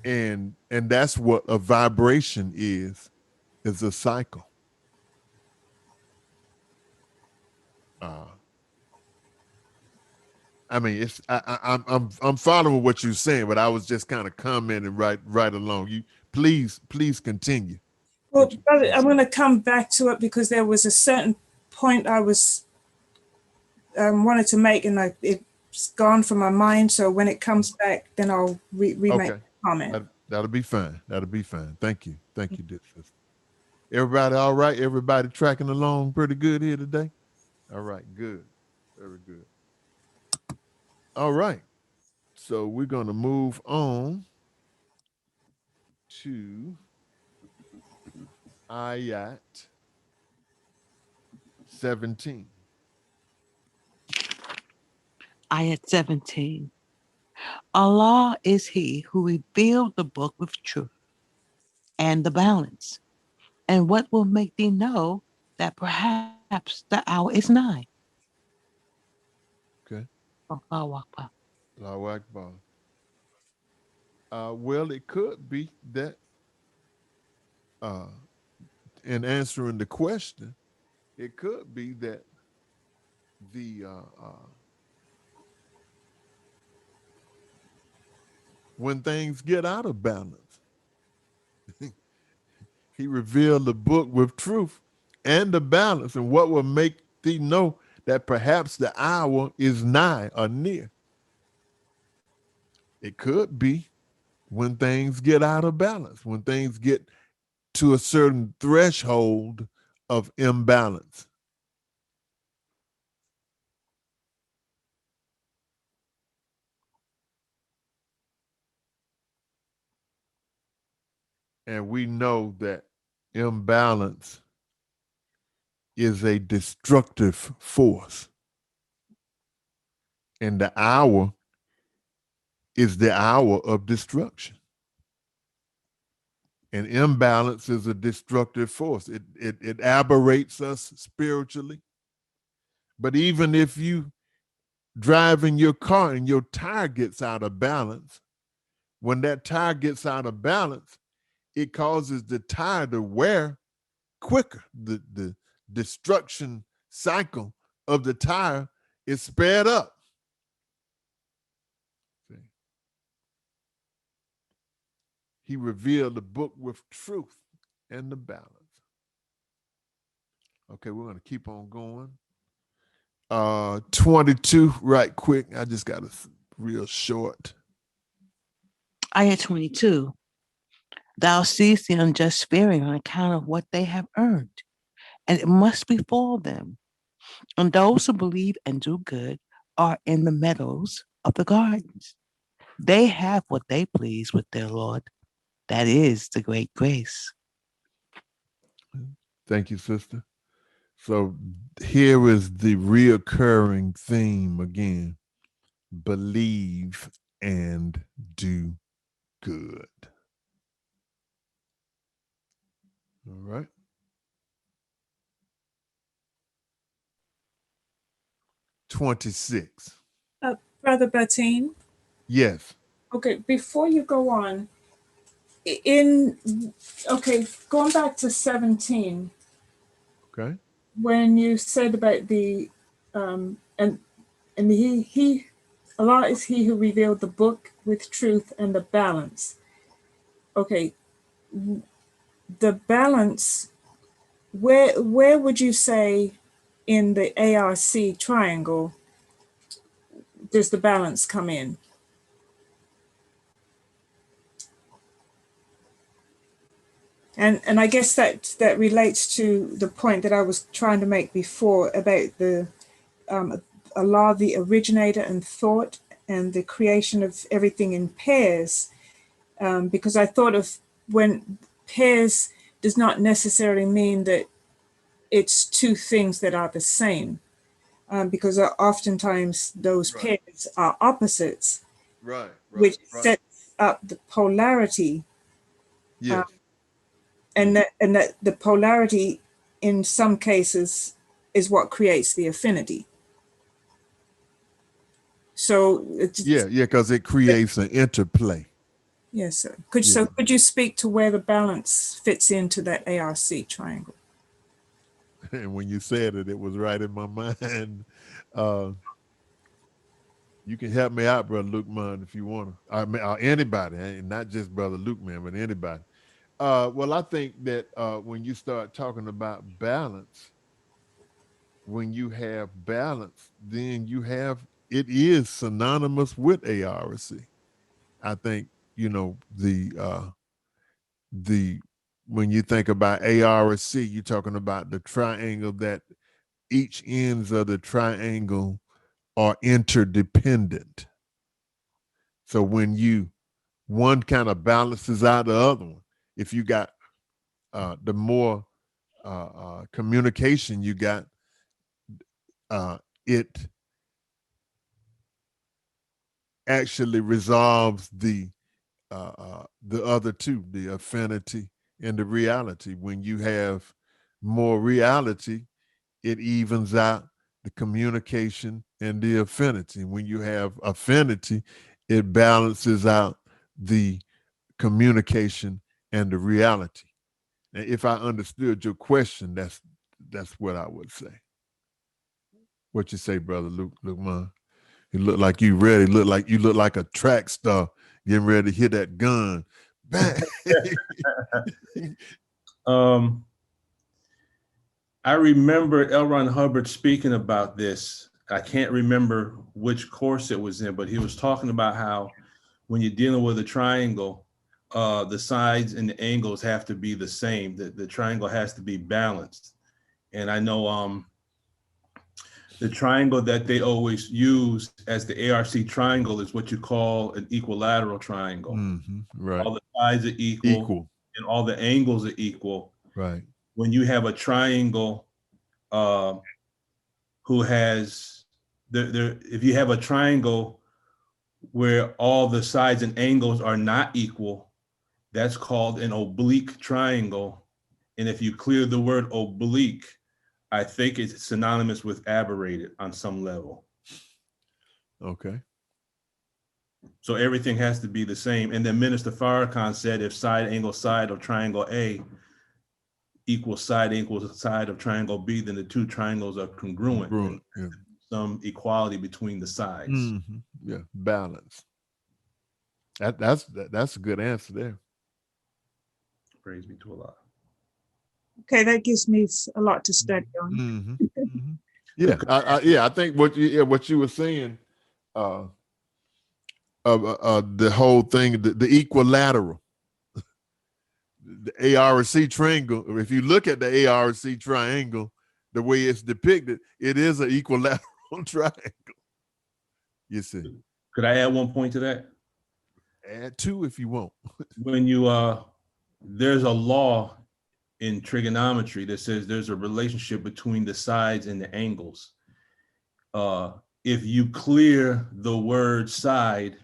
and that's what a vibration is a cycle. I mean, it's I'm following what you're saying, but I was just kind of commenting right along. You please continue. Well, brother, I'm going to come back to it because there was a certain point I was wanted to make, and it's gone from my mind. So when it comes back, then I'll remake the comment. That'll be fine. That'll be fine. Thank you, dear sister. Everybody, all right? Everybody tracking along pretty good here today. All right, good, very good. All right, so we're going to move on to ayat 17. Ayat 17. Allah is he who revealed the book with truth and the balance. And what will make thee know that perhaps the hour is nigh? Okay. Allahu Akbar. Allahu Akbar. Well, it could be that in answering the question, it could be that the when things get out of balance, he revealed the book with truth and the balance, and what will make thee know that perhaps the hour is nigh or near. It could be when things get out of balance, when things get to a certain threshold of imbalance. And we know that imbalance is a destructive force. And the hour is the hour of destruction. And imbalance is a destructive force. It aberrates us spiritually. But even if you driving your car and your tire gets out of balance. When that tire gets out of balance, it causes the tire to wear quicker. The destruction cycle of the tire is sped up. See? He revealed the book with truth and the balance. Okay, we're going to keep on going. 22, right quick. I just got a real short. Ayat 22. Thou seest the unjust fearing on account of what they have earned, and it must befall them. And those who believe and do good are in the meadows of the gardens. They have what they please with their Lord. That is the great grace. Thank you, sister. So here is the reoccurring theme again. Believe and do good. All right. (26) Brother Batin, Yes. okay, before you go on, going back to 17, Okay. when you said about the and he Allah is he who revealed the book with truth and the balance. Okay, the balance, where would you say in the ARC triangle does the balance come in? And I guess that relates to the point that I was trying to make before about the Allah, the originator and thought, and the creation of everything in pairs. Because I thought of when pairs does not necessarily mean that it's two things that are the same, because oftentimes those pairs are opposites, which sets up the polarity. Yes. And that the polarity in some cases is what creates the affinity. So Yeah, because it creates an interplay. Yes, sir. Could you speak to where the balance fits into that ARC triangle? And when you said it, it was right in my mind. You can help me out, Brother Luke, man, if you want to. I mean, anybody, not just Brother Luke, man, but anybody. Well, I think that when you start talking about balance, when you have balance, then it is synonymous with ARC. I think, when you think about ARC, you're talking about the triangle that each ends of the triangle are interdependent. So when one kind of balances out the other one, if you got the more communication you got, it actually resolves the other two, the affinity and the reality. When you have more reality, it evens out the communication and the affinity. When you have affinity, it balances out the communication and the reality. And if I understood your question, that's what I would say. What you say, Brother Luke Man? You look like you ready. You look like a track star getting ready to hit that gun. Bang. I remember L. Ron Hubbard speaking about this. I can't remember which course it was in, but he was talking about how when you're dealing with a triangle, the sides and the angles have to be the same. The triangle has to be balanced. And I know the triangle that they always use as the ARC triangle is what you call an equilateral triangle. Mm-hmm, right. All the sides are equal and all the angles are equal. Right. When you have a triangle who has if you have a triangle where all the sides and angles are not equal, that's called an oblique triangle. And if you clear the word oblique, I think it's synonymous with aberrated on some level. Okay. So everything has to be the same. And then Minister Farrakhan said if side angle side of triangle A equals side of triangle B, then the two triangles are congruent. And Yeah. some equality between the sides. Yeah, balance. That's a good answer there. Praise be to Allah. Okay, that gives me a lot to study on. Yeah, I think what you were saying, the whole thing, the equilateral, the ARC triangle. If you look at the ARC triangle, the way it's depicted, it is an equilateral triangle. You see. Could I add one point to that? Add two if you want. When you there's a law in trigonometry that says there's a relationship between the sides and the angles. If you clear the word side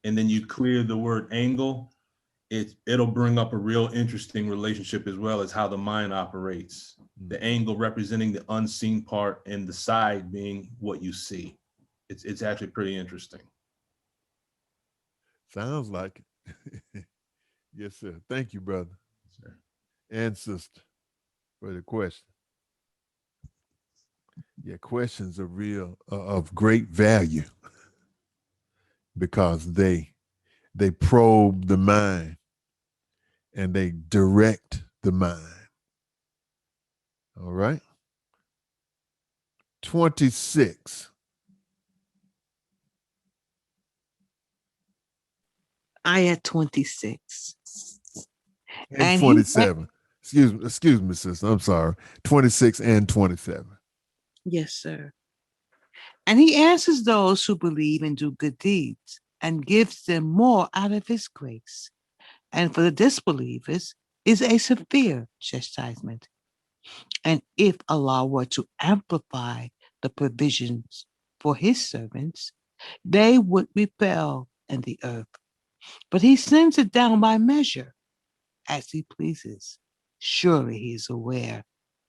and then you clear the word angle, it'll bring up a real interesting relationship as well as how the mind operates. The angle representing the unseen part and the side being what you see. It's actually pretty interesting. Sounds like it. Yes, sir. Thank you, brother. Yes, sir. And sister for the question. Yeah, questions are real of great value because they probe the mind and they direct the mind. All right. 26. Ayat 26. And he 27. Excuse me, sister. I'm sorry. 26 and 27. Yes, sir. And he answers those who believe and do good deeds and gives them more out of his grace. And for the disbelievers is a severe chastisement. And if Allah were to amplify the provisions for his servants, they would rebel in the earth. But he sends it down by measure as he pleases. Surely he is aware,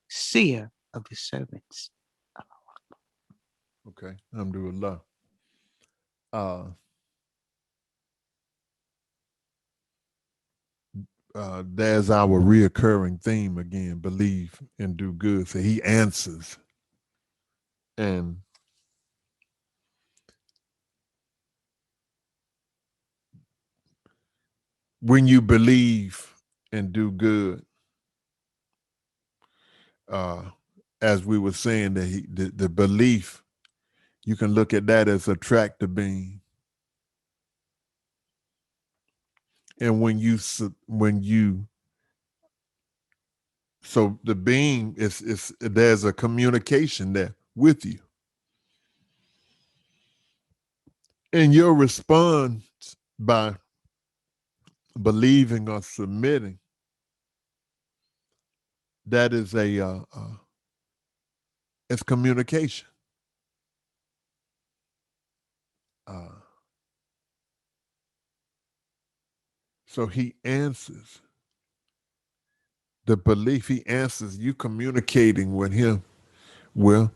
seer of his servants. Okay. Alhamdulillah. There's our reoccurring theme again, believe and do good. So he answers. And when you believe and do good, as we were saying, that the belief, you can look at that as a tractor beam. And so the beam is there's a communication there with you. And your response by believing or submitting, that is it's communication. So he answers the belief. He answers you communicating with him. Well,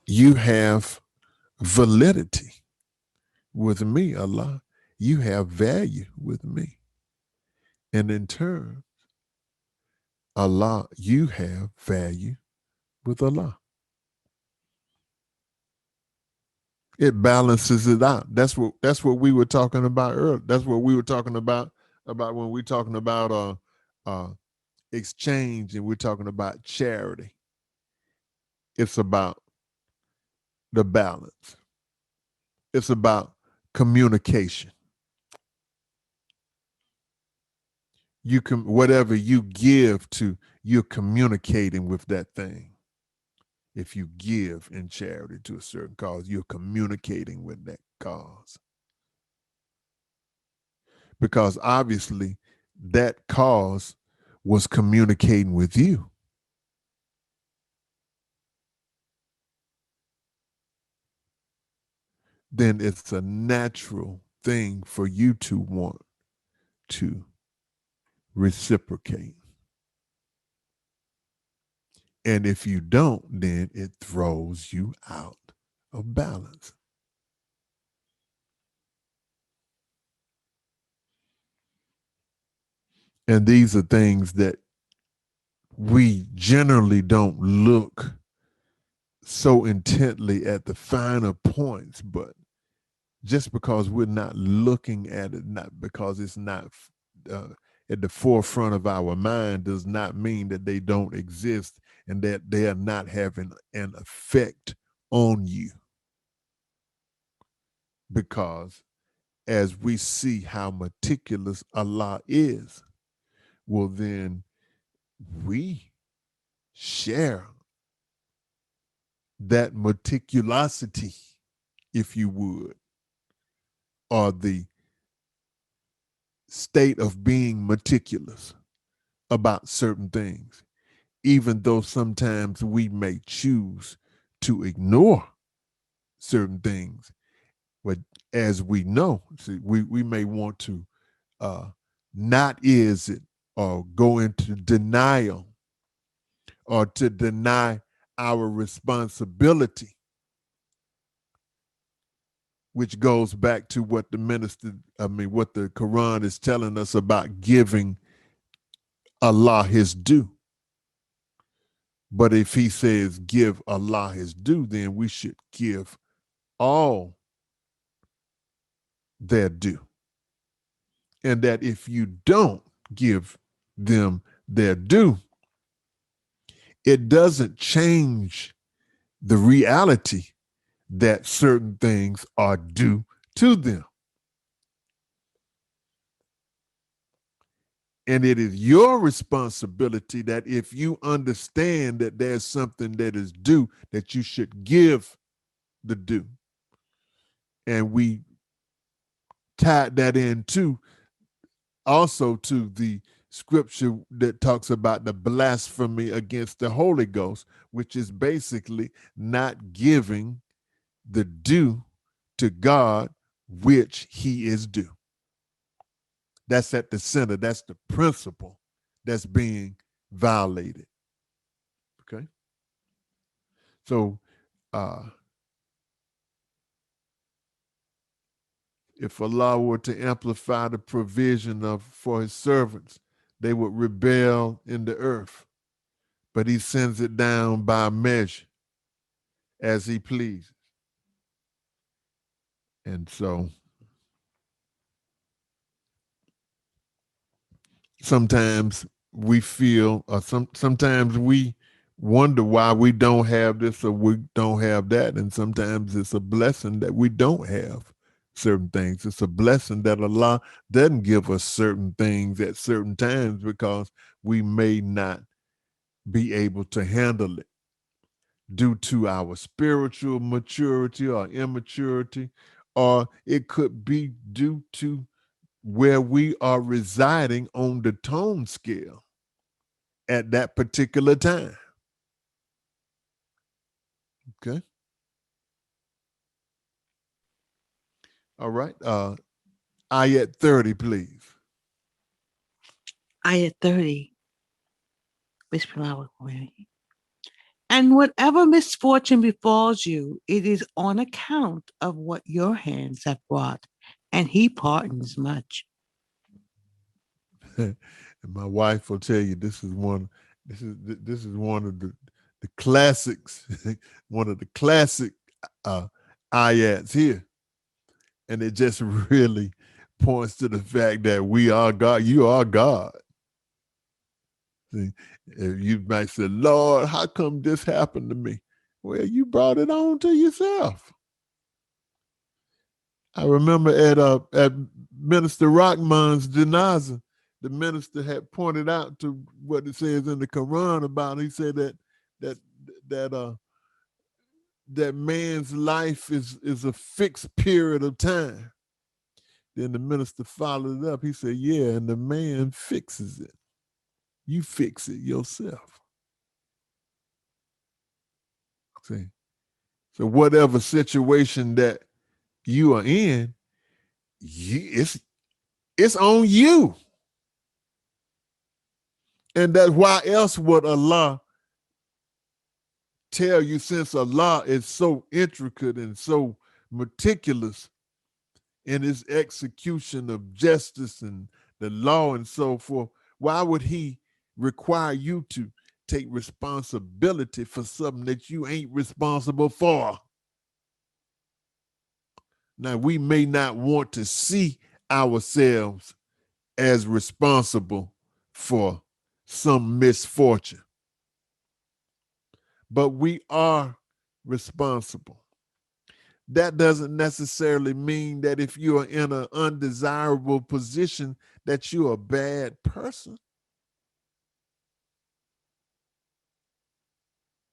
you have validity with me, Allah. You have value with me. And in turn, Allah, you have value with Allah. It balances it out. That's what we were talking about earlier. That's what we were talking about when we're talking about exchange and we're talking about charity. It's about the balance. It's about communication. You can, whatever you give to, you're communicating with that thing. If you give in charity to a certain cause, you're communicating with that cause. Because obviously that cause was communicating with you. Then it's a natural thing for you to want to reciprocate. And if you don't, then it throws you out of balance. And these are things that we generally don't look so intently at the finer points, but just because we're not looking at it, not because it's not uh, at the forefront of our mind, does not mean that they don't exist and that they are not having an effect on you. Because as we see how meticulous Allah is, well, then we share that meticulosity, if you would, or the state of being meticulous about certain things, even though sometimes we may choose to ignore certain things. But as we know, see, we may want to not is it or go into denial or to deny our responsibility, which goes back to what what the Quran is telling us about giving Allah his due. But if he says give Allah his due, then we should give all their due. And that if you don't give them their due, it doesn't change the reality that certain things are due to them. And it is your responsibility that if you understand that there's something that is due, that you should give the due. And we tied that into also to the scripture that talks about the blasphemy against the Holy Ghost, which is basically not giving the due to God, which he is due. That's at the center. That's the principle that's being violated. Okay. So if Allah were to amplify the provision for his servants, they would rebel in the earth. But he sends it down by measure as he pleases. And so sometimes we feel, or sometimes we wonder why we don't have this or we don't have that. And sometimes it's a blessing that we don't have certain things. It's a blessing that Allah doesn't give us certain things at certain times because we may not be able to handle it due to our spiritual maturity or immaturity, or it could be due to where we are residing on the tone scale at that particular time. Okay. All right. Ayat 30, please. Ayat 30. And whatever misfortune befalls you, it is on account of what your hands have brought, and he pardons much. And my wife will tell you this is one of the classics, one of the classic ayats here. And it just really points to the fact that we are God, you are God. See, you might say, Lord, how come this happened to me? Well, you brought it on to yourself. I remember at Minister Rockman's janazah, the minister had pointed out to what it says in the Quran about. He said that man's life is a fixed period of time. Then the minister followed it up. He said, "Yeah, and the man fixes it. You fix it yourself." See, so whatever situation that you are in, it's on you. And that's why else would Allah tell you, since Allah is so intricate and so meticulous in his execution of justice and the law and so forth, Why would he require you to take responsibility for something that you ain't responsible for? Now, we may not want to see ourselves as responsible for some misfortune, but we are responsible. That doesn't necessarily mean that if you are in an undesirable position that you're a bad person.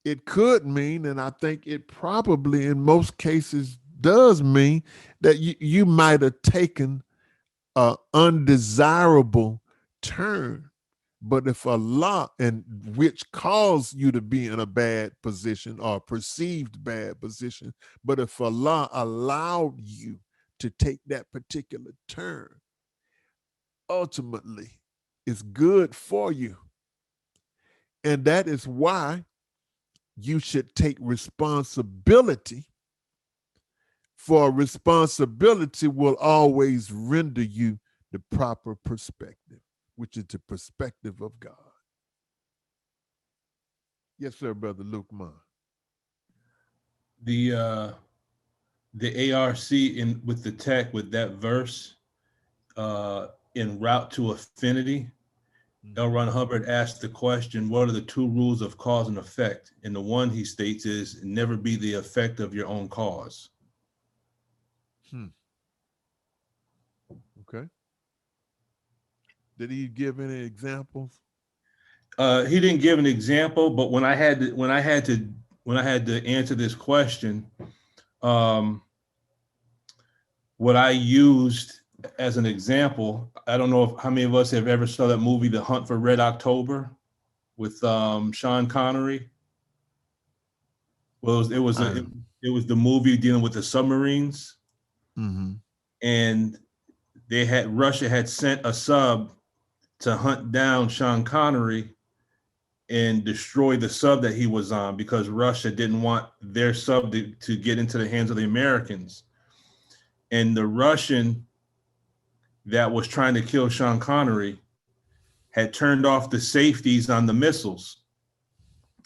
It could mean, and I think it probably in most cases does mean, that you might have taken an undesirable turn. But if Allah, and which caused you to be in a bad position or perceived bad position, but if Allah allowed you to take that particular turn, ultimately it's good for you. And that is why you should take responsibility, for responsibility will always render you the proper perspective, which is the perspective of God. Yes, sir, Brother Luke Ma. The ARC in with the tech with that verse in route to affinity, L. Ron Hubbard asked the question, what are the two rules of cause and effect? And the one he states is never be the effect of your own cause. Okay. Did he give any examples? He didn't give an example, but when I had to answer this question, what I used as an example, I don't know how many of us have ever saw that movie, The Hunt for Red October, with Sean Connery. Well, it was the movie dealing with the submarines, and Russia had sent a sub to hunt down Sean Connery and destroy the sub that he was on, because Russia didn't want their sub to get into the hands of the Americans. And the Russian that was trying to kill Sean Connery had turned off the safeties on the missiles.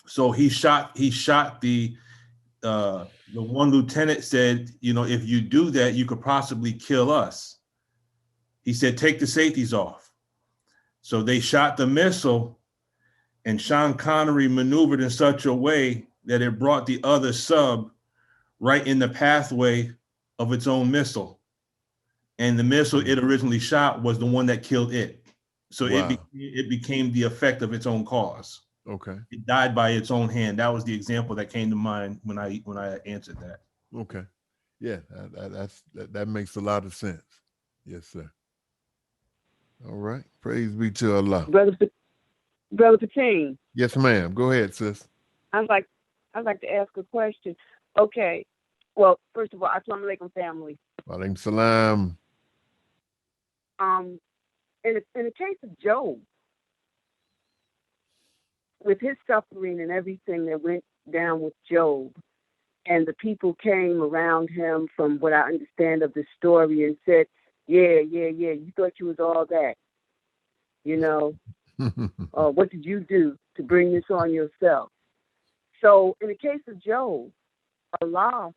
So he shot the one lieutenant said, if you do that, you could possibly kill us. He said, take the safeties off. So they shot the missile, and Sean Connery maneuvered in such a way that it brought the other sub right in the pathway of its own missile. And the missile it originally shot was the one that killed it. So Wow. it became the effect of its own cause. Okay. It died by its own hand. That was the example that came to mind when I answered that. Okay. Yeah, that makes a lot of sense. Yes, sir. All right. Praise be to Allah. Brother Patine. Yes, ma'am. Go ahead, sis. I'd like to ask a question. Okay. Well, first of all, Assalamu alaikum, family. Walaikum salam. In the case of Job, with his suffering and everything that went down with Job, and the people came around him, from what I understand of the story, and said, yeah, you thought you was all that. What did you do to bring this on yourself? So in the case of Job, Allah,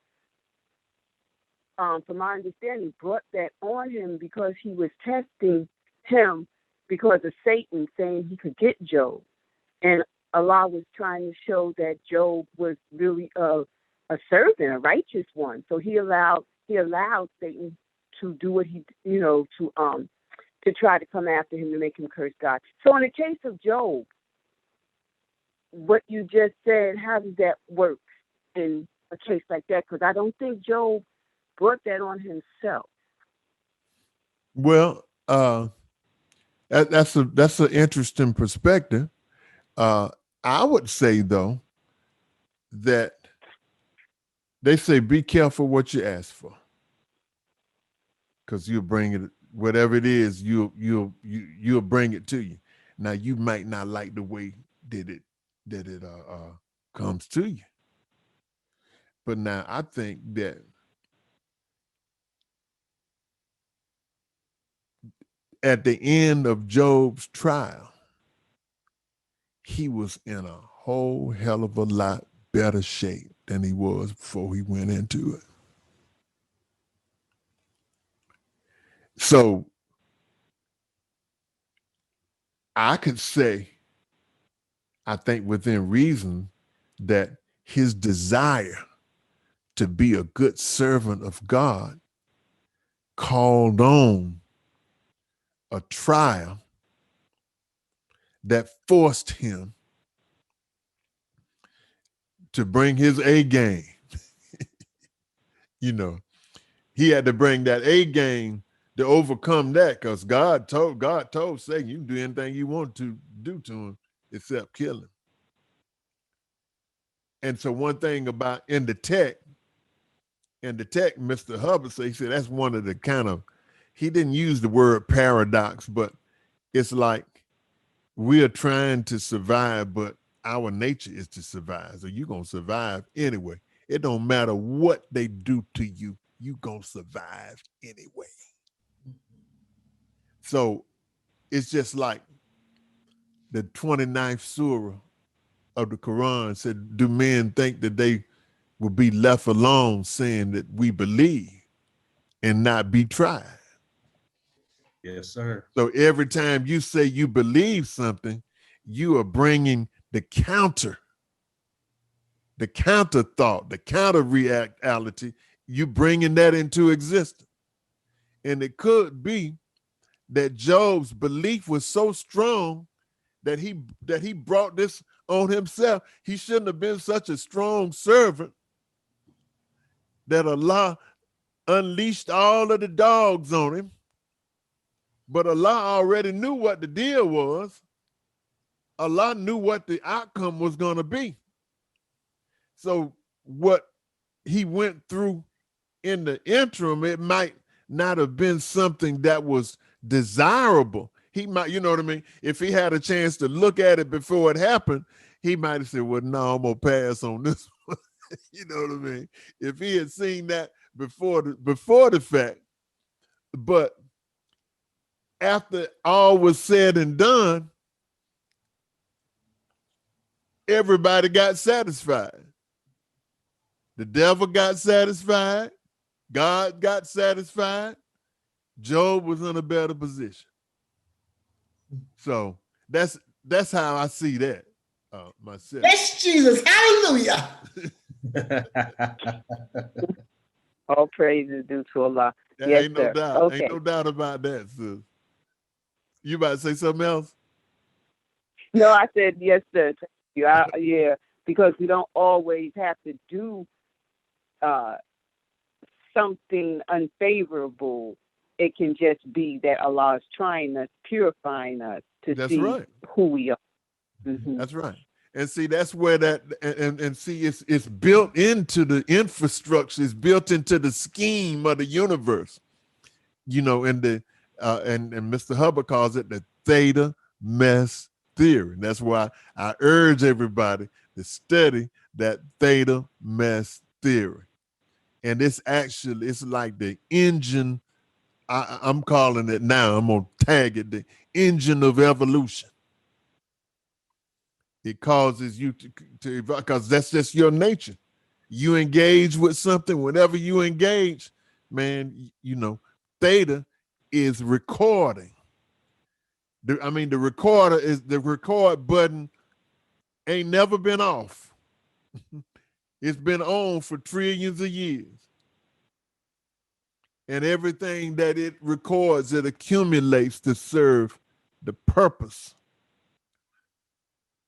from my understanding, brought that on him because he was testing him because of Satan saying he could get Job. And Allah was trying to show that Job was really a servant, a righteous one. So he allowed Satan to do what he, to try to come after him to make him curse God. So in the case of Job, what you just said, how does that work in a case like that? Because I don't think Job brought that on himself. Well, that's an interesting perspective. I would say, though, that they say be careful what you ask for, because you'll bring it, whatever it is, you'll bring it to you. Now, you might not like the way that it comes to you, but now I think that at the end of Job's trial, he was in a whole hell of a lot better shape than he was before he went into it. So I could say, I think within reason, that his desire to be a good servant of God called on a trial that forced him to bring his A game. You know, he had to bring that A game to overcome that, because God told Satan, you can do anything you want to do to him except kill him. And so one thing about in the text, Mr. Hubbard said, he said that's one of the kind of, he didn't use the word paradox, but it's like we are trying to survive, but our nature is to survive. So you're going to survive anyway. It don't matter what they do to you, you're going to survive anyway. So it's just like the 29th surah of the Quran said, do men think that they will be left alone saying that we believe and not be tried? Yes, sir. So every time you say you believe something, you are bringing the counter thought, the counter reality, you bringing that into existence. And it could be that Job's belief was so strong that he brought this on himself. He shouldn't have been such a strong servant that Allah unleashed all of the dogs on him. But Allah already knew what the deal was. Allah knew what the outcome was going to be. So what he went through in the interim, it might not have been something that was desirable. He might, you know what I mean? If he had a chance to look at it before it happened, he might have said, well, no, I'm going to pass on this one. You know what I mean? If he had seen that before the fact. But after all was said and done, everybody got satisfied. The devil got satisfied. God got satisfied. Job was in a better position. So that's how I see that myself. Yes, Jesus. Hallelujah. All praise is due to Allah. There Yes, ain't no sir. doubt. Okay. Ain't no doubt about that, sis. You about to say something else? No, I said yes, sir. Thank you. Yeah, because we don't always have to do something unfavorable. It can just be that Allah is trying us, purifying us to That's see right. who we are. Mm-hmm. That's right. And see, that's where that and see, it's built into the infrastructure, it's built into the scheme of the universe. You know, and Mr. Hubbard calls it the theta mess theory. That's why I urge everybody to study that theta mess theory. And it's like the engine. I'm calling it now. I'm gonna tag it the engine of evolution. It causes you to because that's just your nature. You engage with something. Whenever you engage, man, you know, theta is recording. The record button ain't never been off. It's been on for trillions of years. And everything that it records, it accumulates to serve the purpose,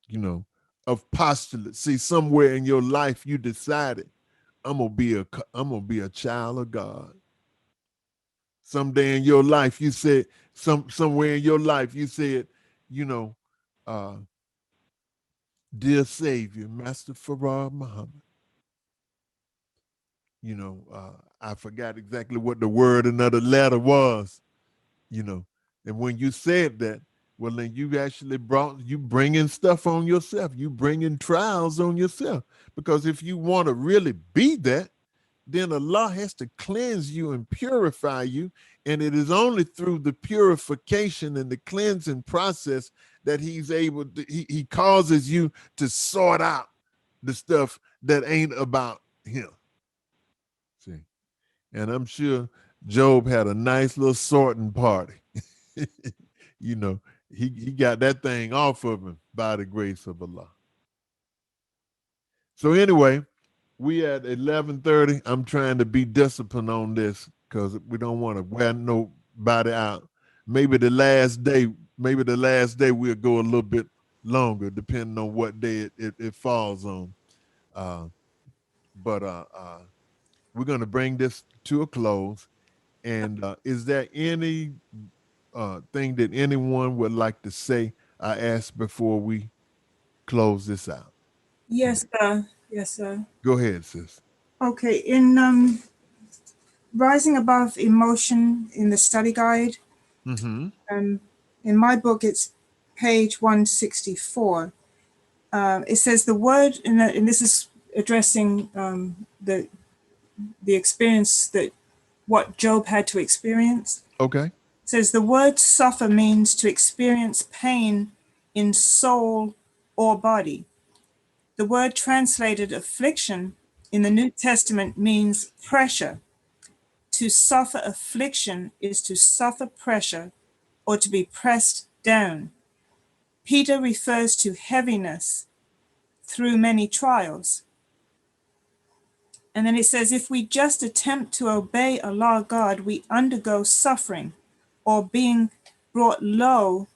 you know, of postulate. See, somewhere in your life you decided, I'm gonna be a child of God. Someday in your life you said, somewhere in your life you said, you know, dear Savior, Master Farah Muhammad. You know, I forgot exactly what the word another letter was, you know. And when you said that, well, then you bringing stuff on yourself. You bringing trials on yourself. Because if you want to really be that, then Allah has to cleanse you and purify you. And it is only through the purification and the cleansing process that he's able to, he causes you to sort out the stuff that ain't about him. See, and I'm sure Job had a nice little sorting party. You know, he got that thing off of him by the grace of Allah. So anyway, we at 11:30. I'm trying to be disciplined on this because we don't want to wear nobody out. Maybe the last day we'll go a little bit longer, depending on what day it falls on. But we're going to bring this to a close. And is there any thing that anyone would like to say? I asked before we close this out. Yes, sir. Yes, sir. Go ahead, sis. Okay, in Rising Above Emotion in the study guide, Mm-hmm. in my book, it's page 164. It says the word, and this is addressing the experience that what Job had to experience. Okay. It says the word suffer means to experience pain in soul or body. The word translated affliction in the New Testament means pressure. To suffer affliction is to suffer pressure or to be pressed down. Peter refers to heaviness through many trials. And then it says, if we just attempt to obey Allah God, we undergo suffering or being brought low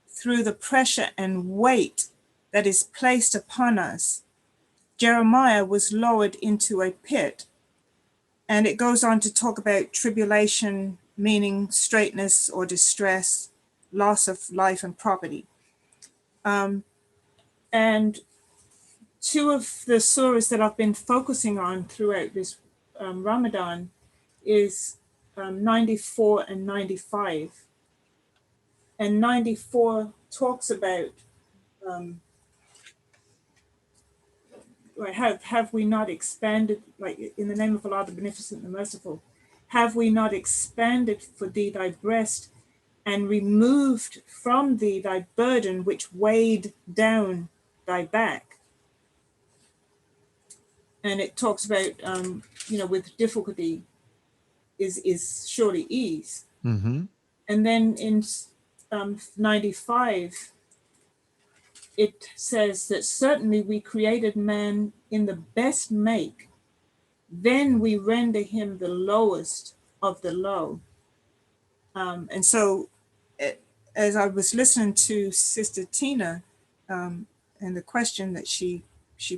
through the pressure and weight that is placed upon us. Jeremiah was lowered into a pit. And it goes on to talk about tribulation, meaning straitness or distress, loss of life and property. And two of the surahs that I've been focusing on throughout this Ramadan is 94 and 95. And 94 talks about have we not expanded, like in the name of Allah, the Beneficent and the Merciful, have we not expanded for thee thy breast and removed from thee thy burden which weighed down thy back? And it talks about, with difficulty is surely ease. Mm-hmm. And then in 95, it says that certainly we created man in the best make, then we render him the lowest of the low. And so as I was listening to Sister Tina and the question that she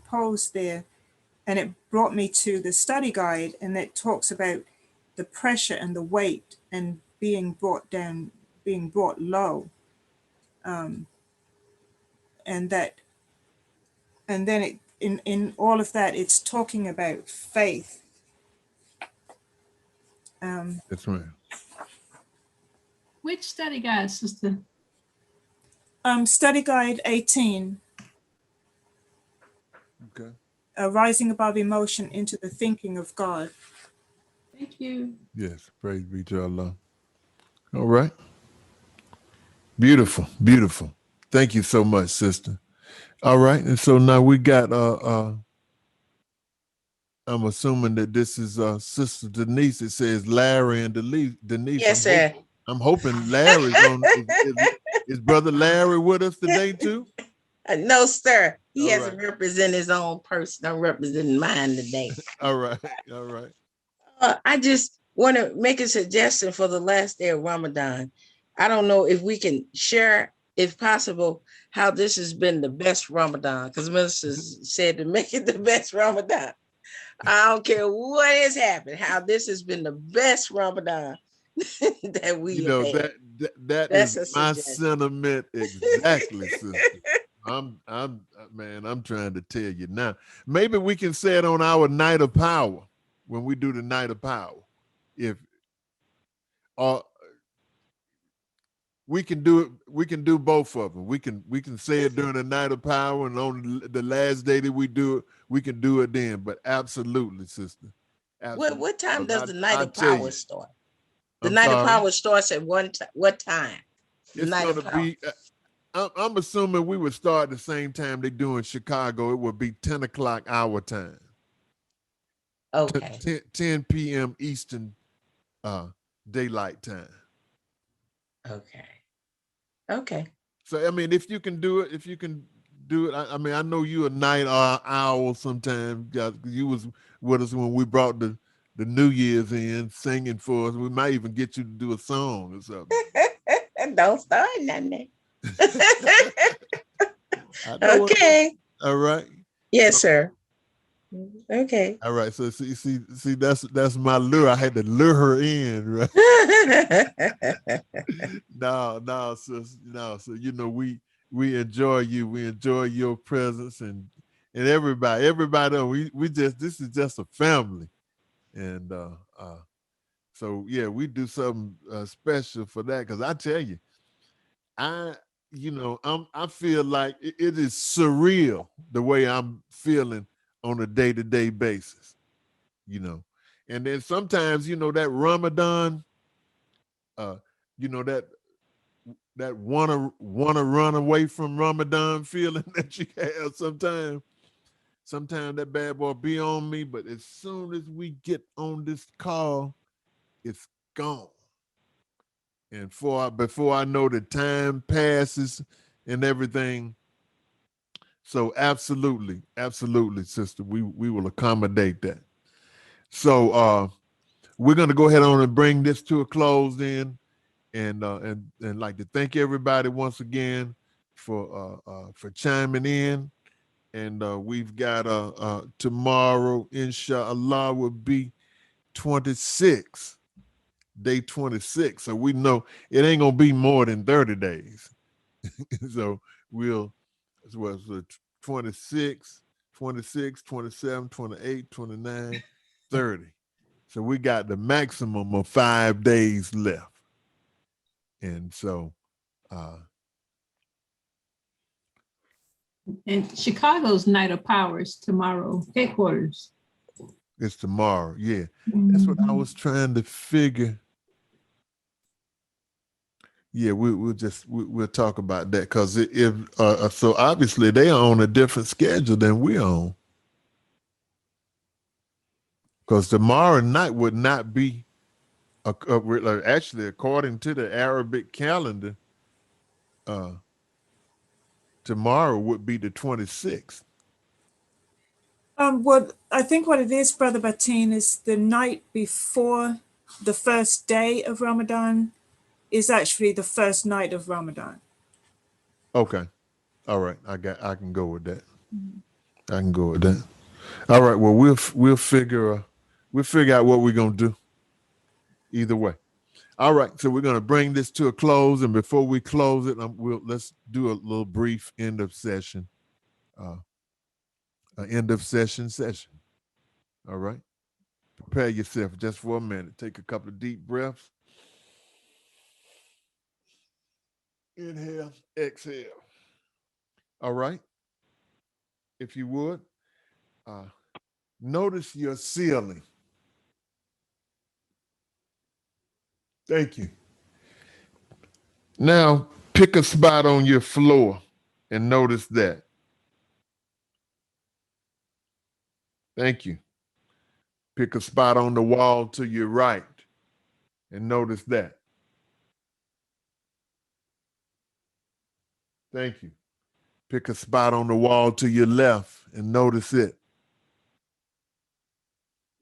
posed there, and it brought me to the study guide, and it talks about the pressure and the weight and being brought down, being brought low. And then it in all of that, it's talking about faith. That's right. Which study guide, sister? Study guide 18. Okay. Rising above emotion into the thinking of God. Thank you. Yes. Praise be to Allah. All right. Beautiful. Beautiful. Thank you so much, sister. All right. And so now we got I'm assuming that this is Sister Denise. It says Larry and Denise. Yes, sir. I'm hoping Larry's on. Is Brother Larry with us today too? No, sir. He All has to right. represent his own person. I'm representing mine today. All right. All right. I just want to make a suggestion for the last day of Ramadan. I don't know if we can share, if possible, how this has been the best Ramadan, because Minister said to make it the best Ramadan. I don't care what has happened, how this has been the best Ramadan that we have had. That's That's my suggestion. sentiment exactly, sister. I'm trying to tell you now. Maybe we can say it on our night of power when we do the night of power. If we can do it, we can do both of them. We can say it during the night of power, and on the last day that we do it, we can do it then. But absolutely, sister. Absolutely. What time does the night of tell power you. start? The I'm night of sorry. power starts at what time? The It's night going of to power. be. I'm assuming we would start the same time they do in Chicago. It would be 10 o'clock our time. Okay. 10 p.m. Eastern daylight time. Okay. Okay. So I mean, if you can do it, I mean, I know you a night owl sometimes. You was with us when we brought the New Year's in, singing for us. We might even get you to do a song or something. Don't start nothing. I know Okay. All right. Yes, So, sir. Okay. all right. So see, that's my lure. I had to lure her in, right? No, sis. No, so you know we enjoy you. We enjoy your presence and everybody. We just this is just a family, and so yeah, we do something special for that. Because I tell you, I feel like it is surreal the way I'm feeling on a day-to-day basis. You know, and then sometimes that Ramadan, you know that wanna run away from Ramadan feeling that you have sometimes. Sometimes that bad boy be on me, but as soon as we get on this call, it's gone. And before I know the time passes and everything. So absolutely, sister, we will accommodate that. So we're gonna go ahead on and bring this to a close then. And like to thank everybody once again for chiming in. And we've got tomorrow, inshallah, will be 26, day 26. So we know it ain't gonna be more than 30 days. So we'll so 26, 26, 27, 28, 29, 30. So we got the maximum of 5 days left. And so And Chicago's Night of Powers tomorrow, headquarters. it's tomorrow. Yeah. That's what I was trying to figure. Yeah, we'll talk about that because if so obviously they are on a different schedule than we on. Because tomorrow night would not be actually according to the Arabic calendar, tomorrow would be the 26th. Well, I think what it is, Brother Batin, is the night before the first day of Ramadan is actually the first night of Ramadan. Okay. All right. I can go with that. I can go with that. All right. Well, we'll figure out what we're gonna do. Either way. All right. So we're gonna bring this to a close, and before we close it, let's do a little brief end of session. End of session. All right. Prepare yourself just for a minute. Take a couple of deep breaths. Inhale, exhale. All right. If you would, notice your ceiling. Thank you. Now, pick a spot on your floor and notice that. Thank you. Pick a spot on the wall to your right and notice that. Thank you. Pick a spot on the wall to your left and notice it.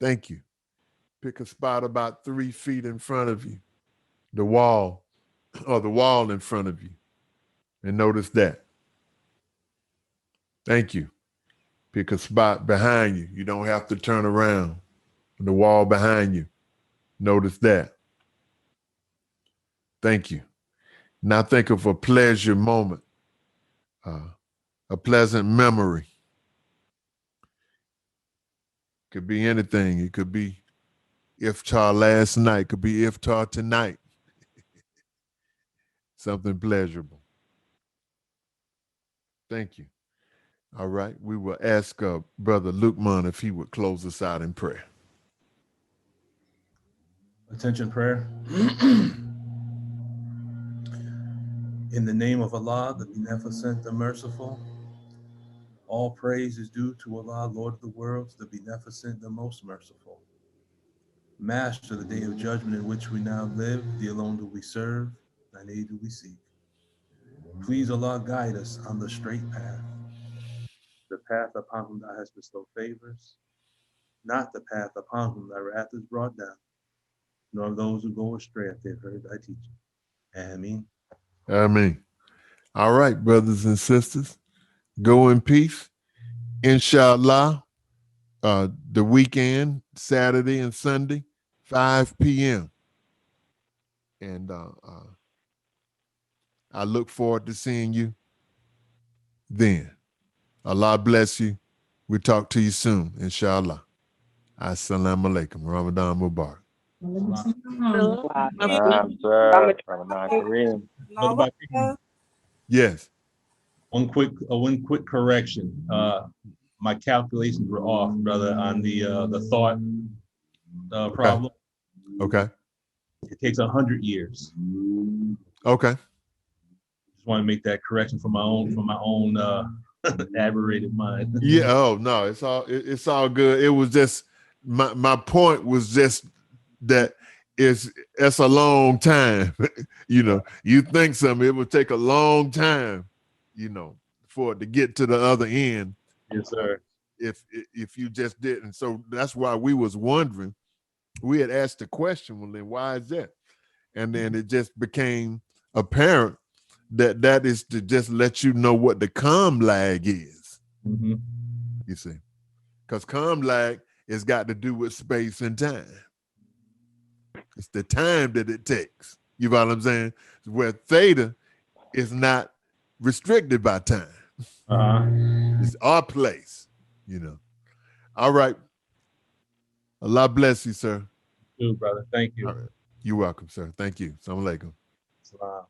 Thank you. Pick a spot about 3 feet in front of you, the wall in front of you, and notice that. Thank you. Pick a spot behind you. You don't have to turn around. The wall behind you. Notice that. Thank you. Now think of a pleasure moment, a pleasant memory. Could be anything. It could be iftar last night. Could be iftar tonight. Something pleasurable. Thank you. All right. We will ask Brother Lukman if he would close us out in prayer. Attention prayer. In the name of Allah, the Beneficent, the Merciful, all praise is due to Allah, Lord of the worlds, the Beneficent, the Most Merciful. Master, the day of judgment in which we now live, thee alone do we serve, thine aid do we seek. Please, Allah, guide us on the straight path, the path upon whom thou hast bestowed favors, not the path upon whom thy wrath is brought down, nor those who go astray if they've heard thy teaching. Ameen. Ameen. All right, brothers and sisters, go in peace. Inshallah, the weekend, Saturday and Sunday, 5 p.m. And I look forward to seeing you then. Allah bless you. We'll talk to you soon, inshallah. Assalamu alaikum. Ramadan Mubarak. Ramadan Kareem. Brother Bakeem, Yes. one quick correction. My calculations were off, brother, on the thought problem. Okay. It takes 100 years. Okay. Just want to make that correction for my own aberrated mind. Yeah. Oh no, it's all good. It was just my point was just that it's a long time. You know, you think something, it would take a long time, you know, for it to get to the other end. Yes, sir. If you just didn't. So that's why we was wondering. We had asked the question, well, then why is that? And then it just became apparent that is to just let you know what the com lag is. Mm-hmm. You see, because com lag has got to do with space and time. It's the time that it takes. You know what I'm saying? Where theta is not restricted by time. It's our place, you know. All right. Allah bless you, sir. You too, brother. Thank you. All right. You're welcome, sir. Thank you. Assalamu alaikum. Salam.